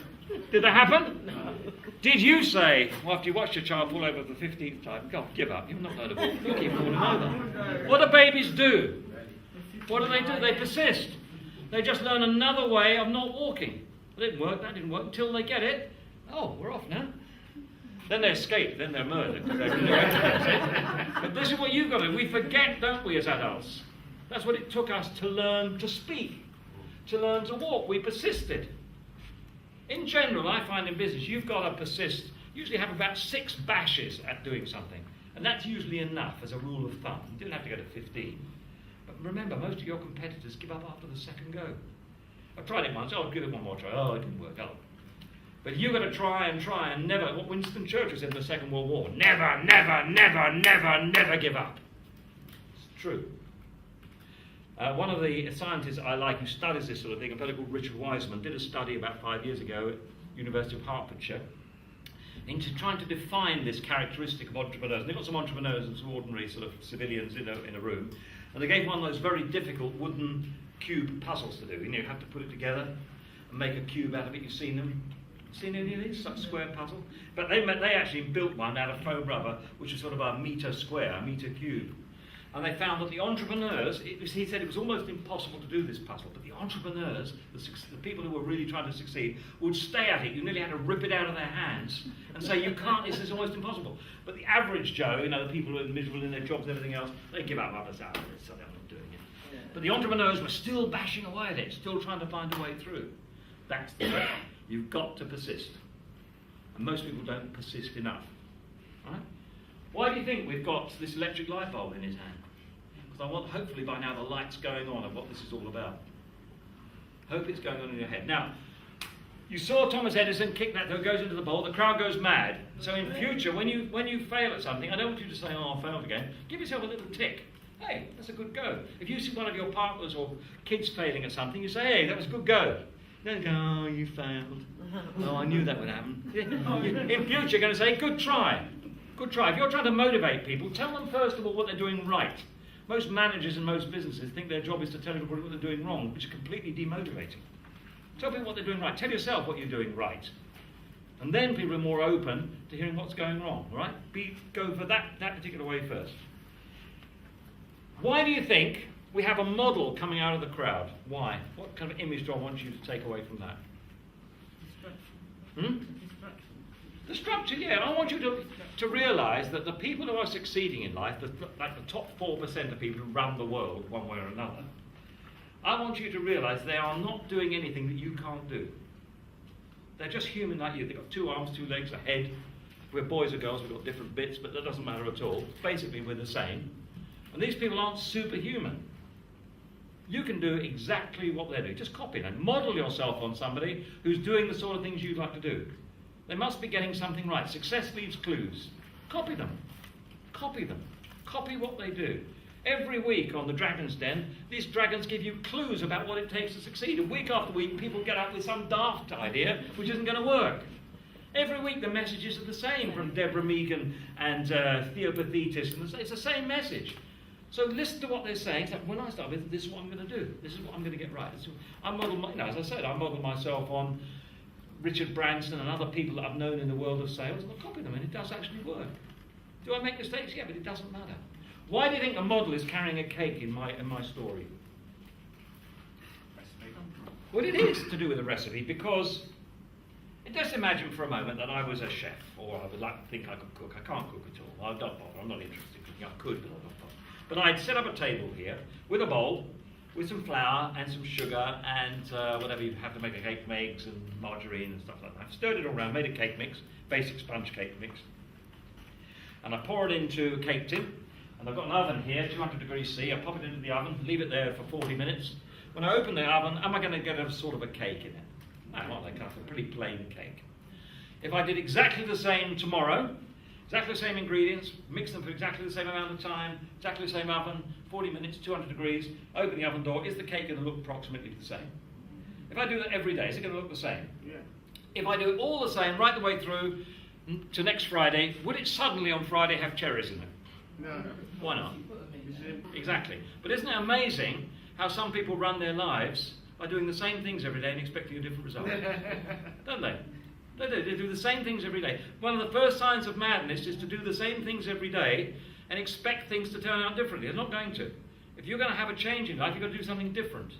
Did that happen? No. Did you say, well, after you watched your child fall over the 15th time, God, give up, you've not learned to walk, you keep falling over. What do babies do? What do? They persist. They just learn another way of not walking. That didn't work, until they get it. Oh, we're off now. Then they escape, then they're murdered. But this is what you've got to do. We forget, don't we, as adults? That's what it took us to learn to speak, to learn to walk. We persisted. In general, I find in business, you've got to persist. Usually have about 6 bashes at doing something. And that's usually enough as a rule of thumb. You don't have to go to 15. But remember, most of your competitors give up after the second go. I tried it once, I'll give it one more try. Oh, it didn't work out. But you've got to try and never, what Winston Churchill said in the Second World War, never, never, never, never, never give up. It's true. One of the scientists I like who studies this sort of thing, a fellow called Richard Wiseman, did a study about 5 years ago at University of Hertfordshire into trying to define this characteristic of entrepreneurs. And they've got some entrepreneurs and some ordinary sort of civilians in a room, and they gave one of those very difficult wooden cube puzzles to do. You have to put it together and make a cube out of it. You've seen them? Seen any of these? Such square puzzle? But they actually built one out of foam rubber, which is sort of a metre square, a metre cube. And they found that the entrepreneurs, he said it was almost impossible to do this puzzle, but the entrepreneurs, the people who were really trying to succeed, would stay at it. You nearly had to rip it out of their hands and say, you can't, this is almost impossible. But the average Joe, the people who are miserable in their jobs and everything else, they give up after that, so they're not doing it. Yeah. But the entrepreneurs were still bashing away at it, still trying to find a way through. That's the way. You've got to persist. And most people don't persist enough. Right? Why do you think we've got this electric light bulb in his hand? Because I want, hopefully by now, the light's going on of what this is all about. Hope it's going on in your head. Now, you saw Thomas Edison kick that, though, goes into the bowl, the crowd goes mad. So in future, when you fail at something, I don't want you to say, oh, I failed again. Give yourself a little tick. Hey, that's a good go. If you see one of your partners or kids failing at something, you say, hey, that was a good go. Don't go, oh, you failed. Oh, I knew that would happen. In future, you're going to say, good try. Good try. If you're trying to motivate people, tell them first of all what they're doing right. Most managers and most businesses think their job is to tell everybody what they're doing wrong, which is completely demotivating. Tell people what they're doing right. Tell yourself what you're doing right. And then people are more open to hearing what's going wrong, right? Go for that particular way first. Why do you think we have a model coming out of the crowd? Why? What kind of image do I want you to take away from that? The structure, yeah. I want you to realise that the people who are succeeding in life, like the top 4% of people who run the world one way or another, I want you to realise they are not doing anything that you can't do. They're just human like you. They've got 2 arms, 2 legs, a head. We're boys or girls, we've got different bits, but that doesn't matter at all. Basically, we're the same. And these people aren't superhuman. You can do exactly what they're doing. Just copy them. Model yourself on somebody who's doing the sort of things you'd like to do. They must be getting something right. Success leaves clues. Copy them. Copy them. Copy what they do. Every week on the Dragon's Den, these dragons give you clues about what it takes to succeed. And week after week, people get up with some daft idea which isn't going to work. Every week, the messages are the same from Deborah Megan and Theopathetis. And it's the same message. So listen to what they're saying. It's like, when I start with, this is what I'm going to do. This is what I'm going to get right. I model, as I said, I model myself on Richard Branson and other people that I've known in the world of sales, and I copy them, and it does actually work. Do I make mistakes? Yeah, but it doesn't matter. Why do you think the model is carrying a cake in my story? Well, it is to do with the recipe, because just imagine for a moment that I was a chef, or I would like to think I could cook. I can't cook at all. I don't bother. I'm not interested in cooking. I could, but I don't bother. But I'd set up a table here with a bowl, with some flour and some sugar and whatever you have to make a cake, eggs and margarine and stuff like that. I've stirred it all around, made a cake mix, basic sponge cake mix. And I pour it into a cake tin. And I've got an oven here, 200 degrees C. I pop it into the oven, leave it there for 40 minutes. When I open the oven, am I going to get a sort of a cake in it? No, not like that, a pretty plain cake. If I did exactly the same tomorrow, exactly the same ingredients, mix them for exactly the same amount of time, exactly the same oven, 40 minutes, 200 degrees, open the oven door, is the cake going to look approximately the same? If I do that every day, is it going to look the same? Yeah. If I do it all the same, right the way through to next Friday, would it suddenly on Friday have cherries in it? No. Why not? Exactly. But isn't it amazing how some people run their lives by doing the same things every day and expecting a different result? Don't they? They do. They do the same things every day. One of the first signs of madness is to do the same things every day and expect things to turn out differently. They're not going to. If you're going to have a change in life, you've got to do something different.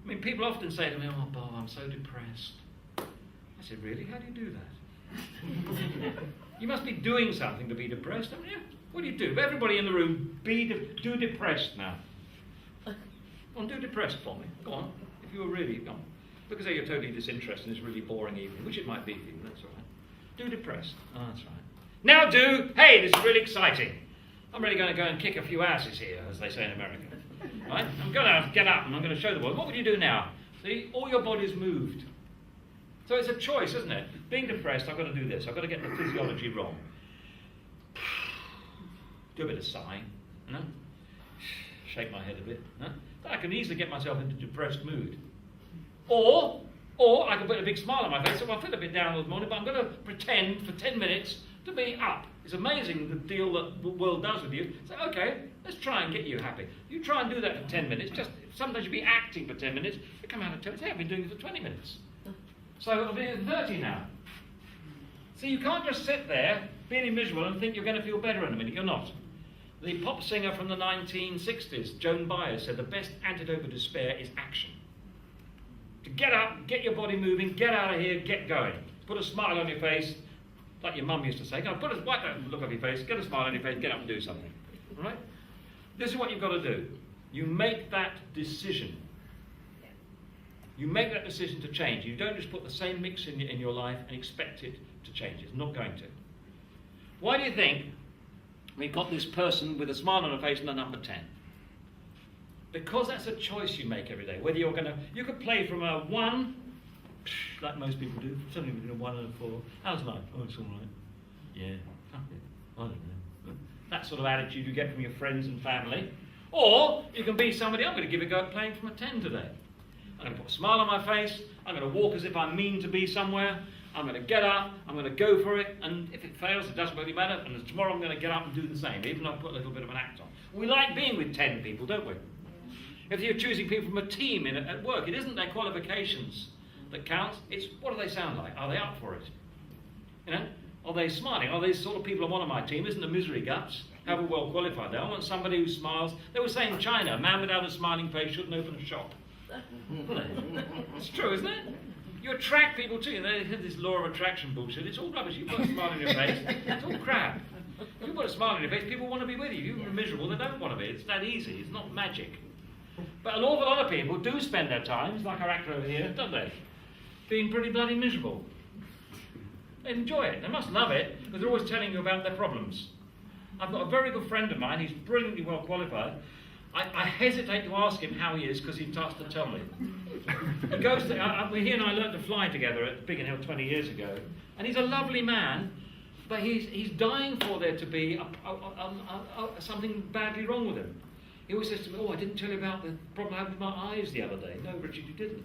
I mean, people often say to me, "Oh, Bob, I'm so depressed." I said, "Really? How do you do that?" You must be doing something to be depressed. I mean, yeah. What do you do? Everybody in the room, do depressed now. Go on, do depressed for me. Go on. If you were really, go on. Because you're totally disinterested and it's a really boring evening, which it might be for you, that's all right. Do depressed. Oh, that's right. Now do, hey, this is really exciting. I'm really going to go and kick a few asses here, as they say in America. Right? I'm going to get up and I'm going to show the world. What would you do now? See, all your body's moved. So it's a choice, isn't it? Being depressed, I've got to do this. I've got to get the physiology wrong. Do a bit of sighing, you know? Shake my head a bit. Huh? I can easily get myself into a depressed mood. Or I can put a big smile on my face, so I feel a bit down this morning, but I'm going to pretend for 10 minutes to be up. It's amazing the deal that the world does with you. Say, okay, let's try and get you happy. You try and do that for 10 minutes. Just sometimes you'll be acting for 10 minutes. You come out of 10 minutes. Hey, I've been doing it for 20 minutes. So I'll be at 30 now. So you can't just sit there feeling miserable and think you're going to feel better in a minute. You're not. The pop singer from the 1960s, Joan Baez, said the best antidote for despair is action. To get up, get your body moving, get out of here, get going. Put a smile on your face, like your mum used to say. Put a wipe that look on your face, get a smile on your face, get up and do something. All right? This is what you've got to do. You make that decision. You make that decision to change. You don't just put the same mix in your life and expect it to change. It's not going to. Why do you think we've got this person with a smile on her face and a number 10? Because that's a choice you make every day. Whether you're going to, you could play from a 1, like most people do, something between a 1 and a 4. How's life? Oh, it's all right. Yeah. I don't know. That sort of attitude you get from your friends and family. Or you can be somebody, I'm going to give a go at playing from a 10 today. I'm going to put a smile on my face. I'm going to walk as if I mean to be somewhere. I'm going to get up. I'm going to go for it. And if it fails, it doesn't really matter. And tomorrow I'm going to get up and do the same, even though I put a little bit of an act on. We like being with 10 people, don't we? If you're choosing people from a team at work, it isn't their qualifications that counts. It's what do they sound like? Are they up for it? You know? Are they smiling? Are they the sort of people I want on my team? Isn't the misery guts? However well qualified they are. I want somebody who smiles. They were saying in China, a man without a smiling face shouldn't open a shop. It's true, isn't it? You attract people to you. They have this law of attraction bullshit. It's all rubbish. You put a smile on your face, it's all crap. You put a smile on your face, people want to be with you. You're miserable, they don't want to be. It's that easy. It's not magic. But an awful lot of people do spend their time, it's like our actor over here, don't they? Being pretty bloody miserable. They enjoy it. They must love it, because they're always telling you about their problems. I've got a very good friend of mine, he's brilliantly well qualified. I hesitate to ask him how he is because he starts to tell me. He goes to, he and I learned to fly together at Biggin Hill 20 years ago, and he's a lovely man, but he's dying for there to be something badly wrong with him. He always says to me, "Oh, I didn't tell you about the problem I had with my eyes the other day." "No, Richard, you didn't."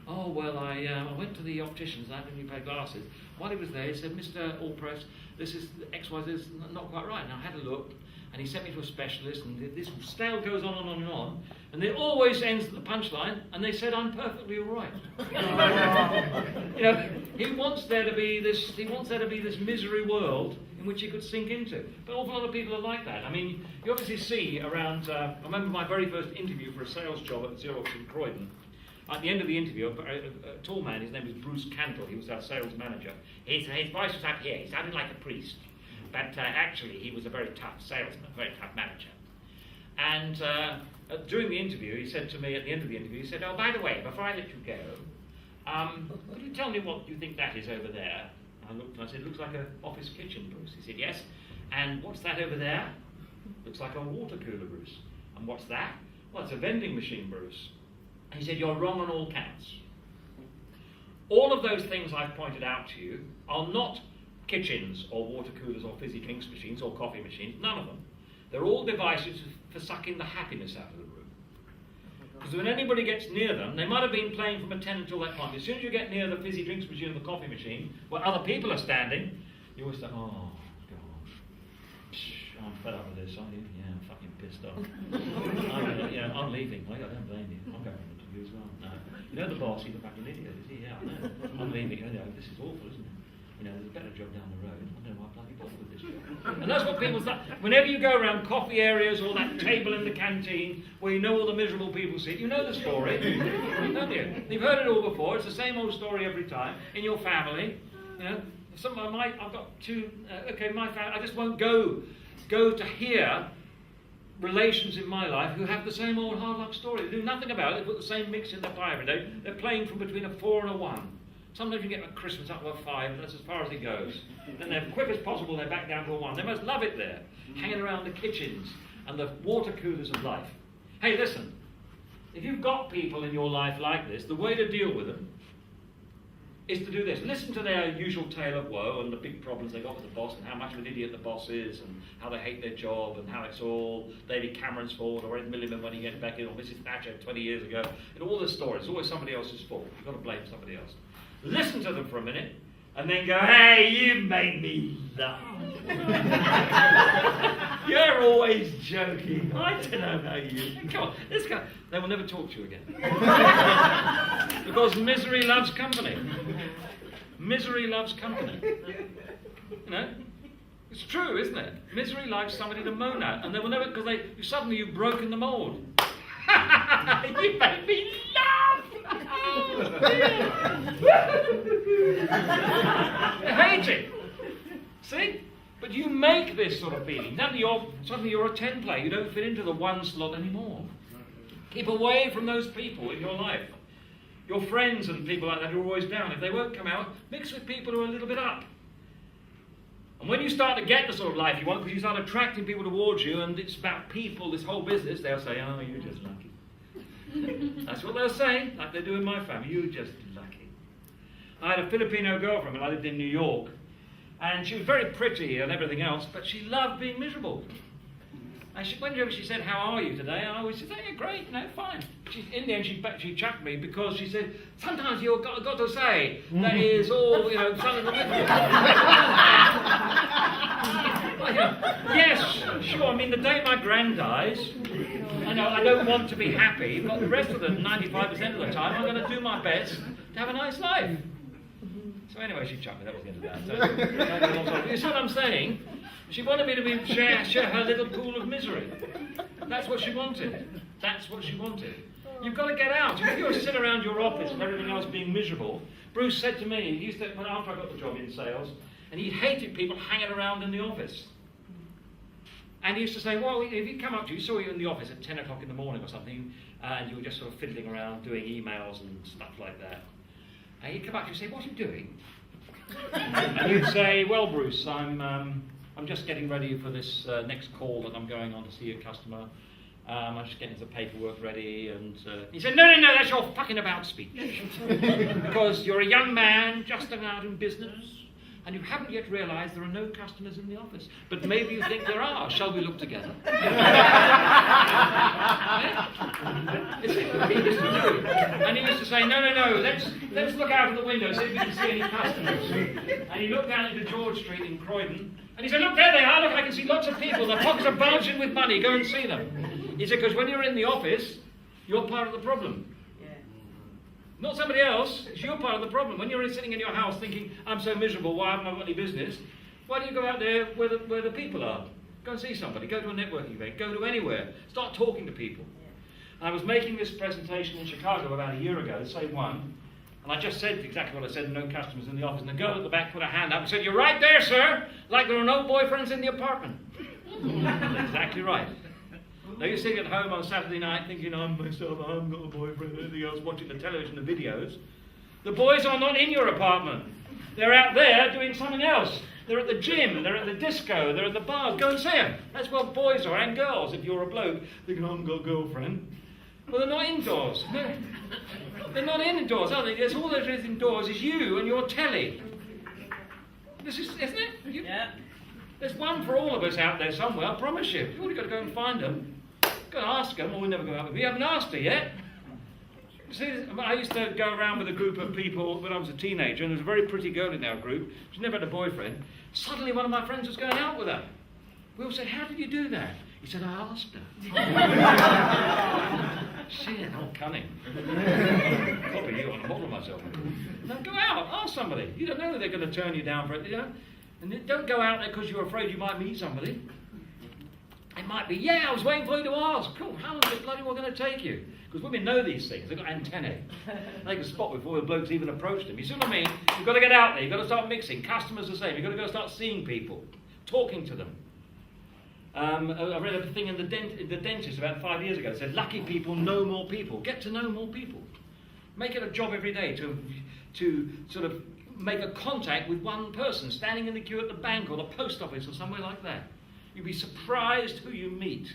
"Oh, well, I went to the opticians and I had a new pair of glasses. While he was there, he said, "Mr. Allpress, this is XYZ is not quite right." And I had a look, and he sent me to a specialist, and this stale goes on and on and on, and it always ends at the punchline, and they said I'm perfectly all right. You know, he wants there to be this misery world in which he could sink into. But an awful lot of people are like that. I mean, you obviously see around. I remember my very first interview for a sales job at Xerox in Croydon. At the end of the interview, a tall man, his name was Bruce Candle, he was our sales manager. His voice was up here, he sounded like a priest. But actually, he was a very tough salesman, a very tough manager. And during the interview, he said to me, at the end of the interview, he said, "Oh, by the way, before I let you go, could you tell me what you think that is over there?" I looked and I said, "Looks like an office kitchen, Bruce." He said, "Yes." "And what's that over there?" "Looks like a water cooler, Bruce." "And what's that?" "Well, it's a vending machine, Bruce." He said, "You're wrong on all counts. All of those things I've pointed out to you are not kitchens or water coolers or fizzy drinks machines or coffee machines, none of them. They're all devices for sucking the happiness out of the room. Because when anybody gets near them, they might have been playing from a 10 until that point. As soon as you get near the fizzy drinks machine or the coffee machine, where other people are standing, you always say, oh, gosh, I'm fed up with this, aren't you? Yeah, I'm fucking pissed off. I'm leaving. Wait, I don't blame you. I'm going to interview as well. No. You know the boss, he's a fucking idiot, is he? Yeah, I know. I'm leaving. This is awful, isn't it? There's a better job down the road. I don't know why I bloody bother with this job. And that's what people say. Whenever you go around coffee areas or that table in the canteen where you know all the miserable people sit, you know the story, don't you? You've heard it all before. It's the same old story every time. In your family, I've got two. My family. I just won't go to hear relations in my life who have the same old hard luck story. They do nothing about it. They put the same mix in the pie every day. They're playing from between a 4 and a 1. Sometimes you get a Christmas up to a 5, and that's as far as it goes. Then as quick as possible, they're back down to a 1. They must love it there, hanging around the kitchens and the water coolers of life. Hey, listen, if you've got people in your life like this, the way to deal with them is to do this. Listen to their usual tale of woe and the big problems they got with the boss and how much of an idiot the boss is and how they hate their job and how it's all David Cameron's fault or Ed Milliman when he gets back in or Mrs. Thatcher 20 years ago. And all this story, it's always somebody else's fault. You've got to blame somebody else. Listen to them for a minute, and then go, "Hey, you make me laugh. You're always joking. I don't know how you. Come on, this guy." They will never talk to you again. Because misery loves company. Misery loves company. You know? It's true, isn't it? Misery likes somebody to moan at, and they will never, because suddenly you've broken the mould. You make me laugh! I hate it. See? But you make this sort of feeling. Suddenly you're a 10 player. You don't fit into the 1 slot anymore. Keep away from those people in your life. Your friends and people like that who are always down. If they won't come out, mix with people who are a little bit up. And when you start to get the sort of life you want, because you start attracting people towards you, and it's about people, this whole business, they'll say, "Oh, you're just lucky." That's what they'll say, like they do in my family. "You're just lucky." I had a Filipino girlfriend when I lived in New York, and she was very pretty and everything else, but she loved being miserable. And whenever she said, "How are you today?" I always said, "Yeah, great, fine." In the end, she chucked me because she said, "Sometimes you've got to say that is all, something Yes, sure. I mean, the day my gran dies, I don't want to be happy, but the rest of the 95% of the time, I'm going to do my best to have a nice life. So anyway, she chucked me. That was the end of that. So, you see what I'm saying? She wanted me to share her little pool of misery. That's what she wanted. That's what she wanted. You've got to get out. If you sit around your office and everything else being miserable, Bruce said to me, after I got the job in sales, and he hated people hanging around in the office. And he used to say, well, if he'd come up to you, saw you in the office at 10 o'clock in the morning or something, and you were just sort of fiddling around doing emails and stuff like that, and he'd come up to you and say, "What are you doing?" And you'd say, "Well, Bruce, I'm just getting ready for this next call that I'm going on to see a customer. I'm just getting the paperwork ready." And he said, no, that's your fucking about speech. Because you're a young man just out in business, and you haven't yet realised there are no customers in the office. But maybe you think there are. Shall we look together? It's what he used to do. And he used to say, no, let's look out of the window, see if we can see any customers. And he looked down into George Street in Croydon, and he said, look, there they are, look, I can see lots of people, their pockets are bulging with money, go and see them. He said, because when you're in the office, you're part of the problem. Not somebody else, it's you're part of the problem. When you're sitting in your house thinking, I'm so miserable, why haven't I got any business? Why don't you go out there where the people are? Go and see somebody, go to a networking event, go to anywhere, start talking to people. And I was making this presentation in Chicago about a year ago, the same one, and I just said exactly what I said, no customers in the office, and the girl at the back put her hand up and said, you're right there, sir, like there are no boyfriends in the apartment. Exactly right. Now you're sitting at home on Saturday night thinking, I'm myself, I haven't got a boyfriend, anything else, watching the television, the videos. The boys are not in your apartment. They're out there doing something else. They're at the gym, they're at the disco, they're at the bars. Go and see them. That's what boys are, and girls. If you're a bloke thinking, I haven't got a girlfriend. Well, they're not indoors. They're not indoors, are they? That's all there is indoors is you and your telly. This is, isn't it? Yeah. There's one for all of us out there somewhere, I promise you. You've only got to go and find them. Go and ask them, or we'll never go out with you. You haven't asked her yet. See, I used to go around with a group of people when I was a teenager, and there was a very pretty girl in our group. She never had a boyfriend. Suddenly one of my friends was going out with her. We all said, how did you do that? He said, I asked her. Shit, I'm cunning. Copy you on a model myself. Now go out, ask somebody. You don't know that they're going to turn you down for it, you know? And don't go out there because you're afraid you might meet somebody. It might be, yeah, I was waiting for you to ask. Cool, how long is it bloody well going to take you? Because women know these things, they've got antennae. They can spot before the blokes even approach them. You see what I mean? You've got to get out there, you've got to start mixing. Customers are the same, you've got to go start seeing people, talking to them. I read a thing in the dentist about 5 years ago that said, lucky people know more people. Get to know more people. Make it a job every day to sort of make a contact with one person, standing in the queue at the bank or the post office or somewhere like that. You'd be surprised who you meet.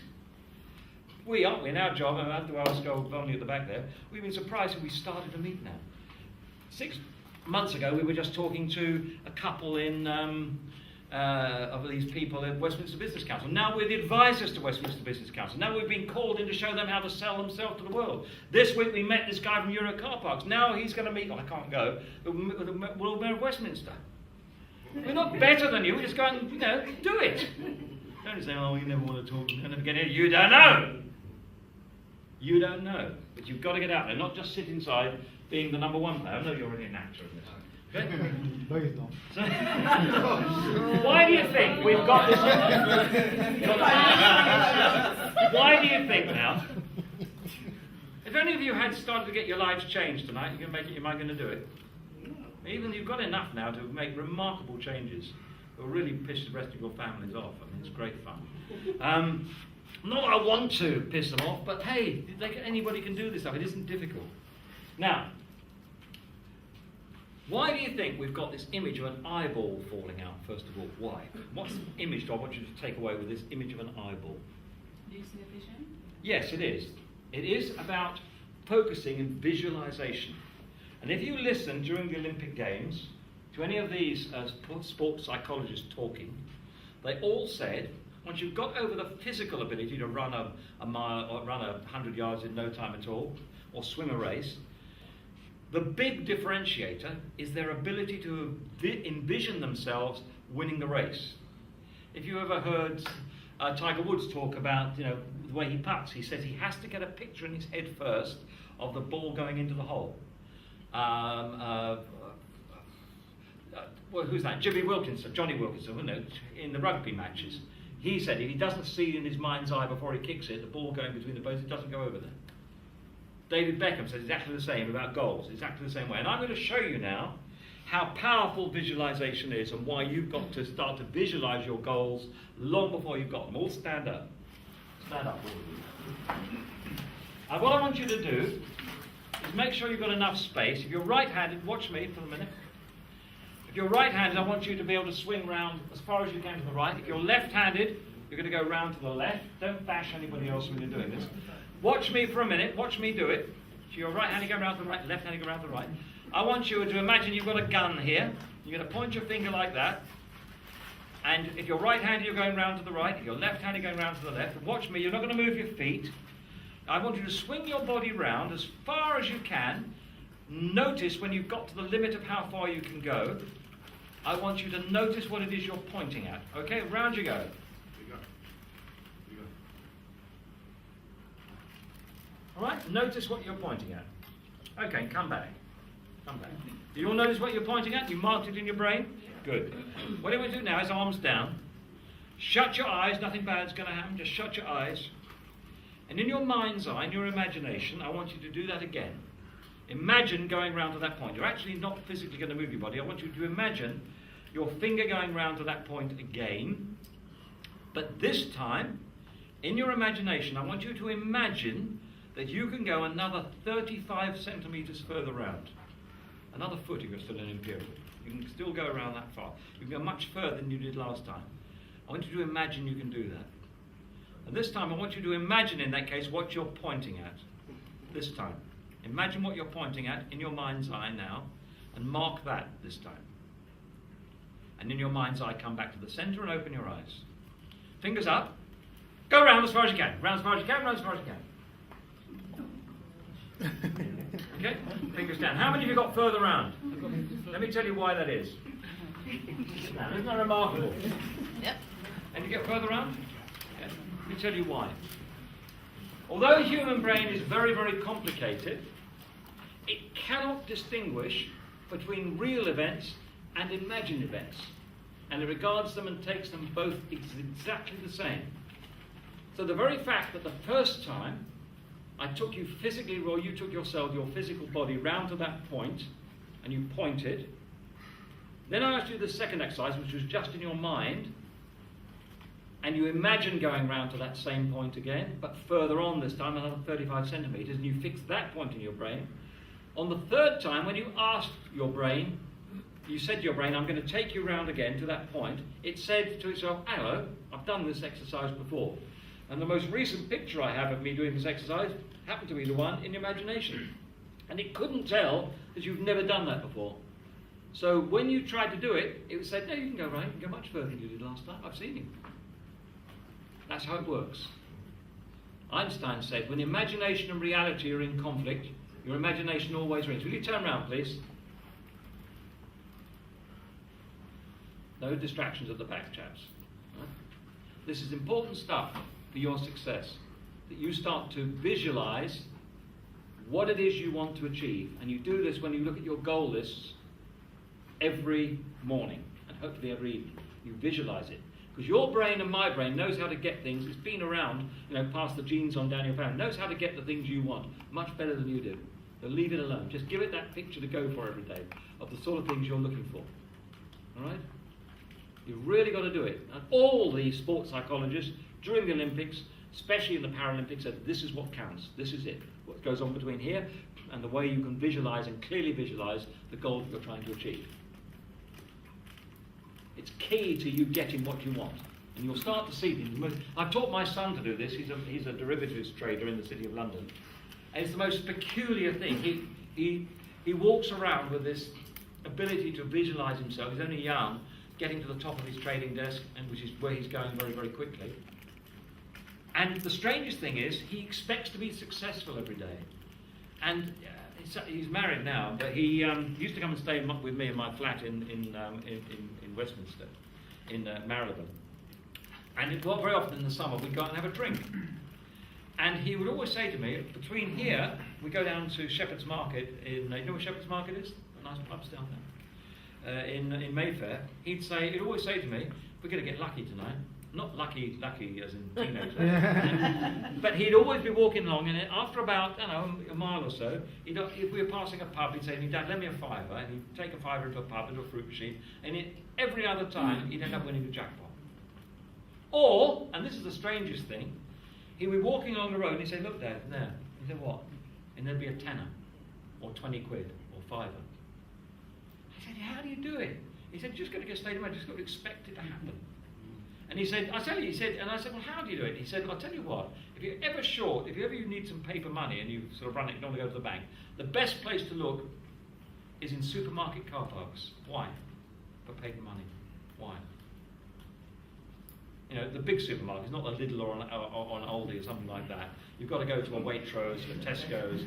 We, aren't we, in our job, and I have to ask old Vonnie at the back there, we've been surprised who we started to meet now. 6 months ago, we were just talking to a couple of these people at Westminster Business Council. Now we're the advisors to Westminster Business Council. Now we've been called in to show them how to sell themselves to the world. This week we met this guy from Euro Car Parks. Now he's going to meet, I can't go, the World Mayor of Westminster. We're not better than you, we're just going, do it. Don't say, oh, you never want to talk, you never get in. You don't know. You don't know. But you've got to get out there, not just sit inside being the number one player. I know you're already an actor in this. Okay? So, why do you think we've got this? Why do you think now? If any of you had started to get your lives changed tonight, you can make it. Am I going to do it? Even you've got enough now to make remarkable changes. It'll really piss the rest of your families off. I mean, it's great fun. Not that I want to piss them off, but hey, anybody can do this stuff. It isn't difficult. Now, why do you think we've got this image of an eyeball falling out, first of all? Why? What's the image do I want you to take away with this image of an eyeball? Losing a vision? Yes, it is. It is about focusing and visualization. And if you listen during the Olympic Games to any of these sports psychologists talking, they all said, once you've got over the physical ability to run a mile or run 100 yards in no time at all, or swim a race, the big differentiator is their ability to envision themselves winning the race. If you ever heard Tiger Woods talk about the way he putts, he says he has to get a picture in his head first of the ball going into the hole. Well, who's that? Johnny Wilkinson, wasn't it? In the rugby matches. He said if he doesn't see in his mind's eye before he kicks it, the ball going between the posts, it doesn't go over there. David Beckham says exactly the same about goals, exactly the same way. And I'm going to show you now how powerful visualization is and why you've got to start to visualize your goals long before you've got them. All stand up. Stand up. And what I want you to do is make sure you've got enough space. If you're right-handed, watch me for a minute. If you're right-handed, I want you to be able to swing round as far as you can to the right. If you're left-handed, you're going to go round to the left. Don't bash anybody else when you're doing this. Watch me for a minute. Watch me do it. So you're right-handed, go round to the right. Left-handed, go round to the right. I want you to imagine you've got a gun here. You're going to point your finger like that. And if you're right-handed, you're going round to the right. If you're left-handed, you're going round to the left. And watch me, you're not going to move your feet. I want you to swing your body round as far as you can. Notice when you've got to the limit of how far you can go. I want you to notice what it is you're pointing at. Okay, round you go. All right, notice what you're pointing at. Okay, come back. Come back. Do you all notice what you're pointing at? You marked it in your brain? Good. What I'm going to do now is arms down. Shut your eyes. Nothing bad's going to happen. Just shut your eyes. And in your mind's eye, in your imagination, I want you to do that again. Imagine going round to that point. You're actually not physically going to move your body. I want you to imagine your finger going round to that point again. But this time, in your imagination, I want you to imagine that you can go another 35 centimetres further round. Another foot if you're still in Imperial. You can still go around that far. You can go much further than you did last time. I want you to imagine you can do that. And this time I want you to imagine in that case what you're pointing at. This time. Imagine what you're pointing at in your mind's eye now and mark that this time. And in your mind's eye come back to the centre and open your eyes. Fingers up. Go round as far as you can. Round as far as you can, round as far as you can. Okay? Fingers down. How many of you got further round? Let me tell you why that is. Now, isn't that remarkable? Yep. And you get further round? Yeah. Let me tell you why. Although the human brain is very, very complicated, it cannot distinguish between real events and imagined events. And it regards them and takes them both exactly the same. So the very fact that the first time I took you physically, well, you took yourself, your physical body, round to that point, and you pointed. Then I asked you the second exercise, which was just in your mind, and you imagine going round to that same point again, but further on this time, another 35 centimetres, and you fixed that point in your brain. On the third time, when you asked your brain, you said to your brain, I'm going to take you round again to that point, it said to itself, hello, I've done this exercise before. And the most recent picture I have of me doing this exercise happened to be the one in imagination. And it couldn't tell that you've never done that before. So when you tried to do it, it would say, no, you can go right, you can go much further than you did last time. I've seen you. That's how it works. Einstein said, when imagination and reality are in conflict, your imagination always wins. Will you turn around, please? No distractions at the back, chaps. Right? This is important stuff for your success. That you start to visualize what it is you want to achieve. And you do this when you look at your goal lists every morning and hopefully every evening. You visualize it. Because your brain and my brain knows how to get things. It's been around, past the genes on down your family. Knows how to get the things you want much better than you do. So leave it alone. Just give it that picture to go for every day of the sort of things you're looking for. All right? You've really got to do it. And all the sports psychologists during the Olympics, especially in the Paralympics, said this is what counts. This is it. What goes on between here and the way you can visualize and clearly visualize the goal that you're trying to achieve. It's key to you getting what you want. And you'll start to see things. I've taught my son to do this. He's a derivatives trader in the City of London. And it's the most peculiar thing. He walks around with this ability to visualize himself. He's only young, getting to the top of his trading desk, and which is where he's going very, very quickly. And the strangest thing is, he expects to be successful every day. And he's married now, but he used to come and stay with me in my flat in Westminster, in Marylebone. And very often in the summer we'd go out and have a drink. And he would always say to me, between here, we go down to Shepherd's Market you know where Shepherd's Market is? A nice pub's down there. In Mayfair, he'd always say to me, we're going to get lucky tonight. Not lucky as in teenagers. But he'd always be walking along, and after about, a mile or so, if we were passing a pub, he'd say to me, Dad, lend me a fiver, and he'd take a fiver into a pub, into a fruit machine, and every other time, he'd end up winning the jackpot. Or, and this is the strangest thing, he'd be walking along the road, and he'd say, look, Dad, there. He said, what? And there'd be a tenner, or 20 quid, or fiver. I said, how do you do it? He said, just got to get state of mind, just got to expect it to happen. And he said, and I said, well, how do you do it? He said, well, I'll tell you what, if you're ever short, if you ever need some paper money and you sort of run it, you don't want to go to the bank, the best place to look is in supermarket car parks. Why? for paper money. Why? You know, the big supermarkets, not a Lidl or an Aldi or something like that. You've got to go to a Waitrose, a Tesco's,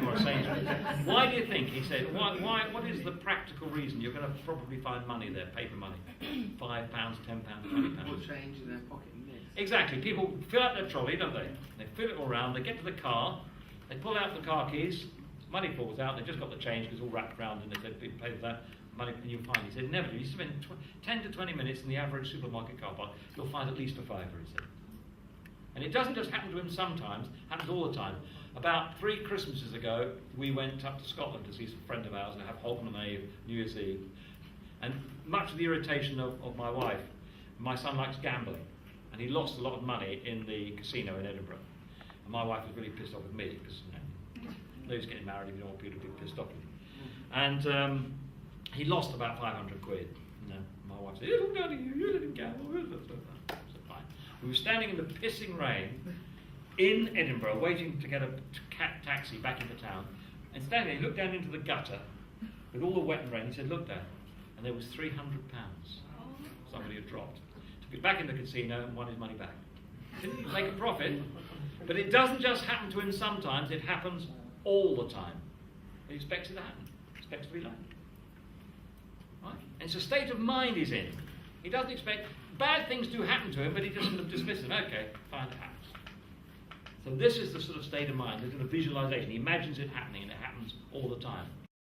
or a Sainsbury's. Why do you think, he said, what is the practical reason you're going to probably find money there, paper money? £5, £10, £20. Put change in their pocket and this. Exactly. People fill out their trolley, don't they? They fill it all around, they get to the car, they pull out the car keys, money falls out, they've just got the change because it's all wrapped around and they said, pay with that. Money, and you'll find, he said, never do. You spend 10 to 20 minutes in the average supermarket car park, you'll find at least a fiver, he said. And it doesn't just happen to him sometimes, it happens all the time. About 3 Christmases ago, we went up to Scotland to see a friend of ours and have Holcomb and Eve, New Year's Eve. And much to the irritation of my wife, my son likes gambling, and he lost a lot of money in the casino in Edinburgh. And my wife was really pissed off with me, because those getting married, you don't want people to be pissed off with you. And he lost about 500 quid. You know, my wife said, "Oh, Daddy, you let him gamble." I said, fine. We were standing in the pissing rain in Edinburgh, waiting to get a taxi back into town. And standing there, he looked down into the gutter with all the wet and rain. He said, "Look there," and there was £300 somebody had dropped. Took it back in the casino and won his money back. Didn't make a profit, but it doesn't just happen to him sometimes. It happens all the time. He expects it to happen. He expects to be lucky. Right? And it's a state of mind he's in. He doesn't expect, bad things do happen to him, but he just sort of dismisses them. Okay, fine, it happens. So this is the sort of state of mind. There's a visualization. He imagines it happening, and it happens all the time.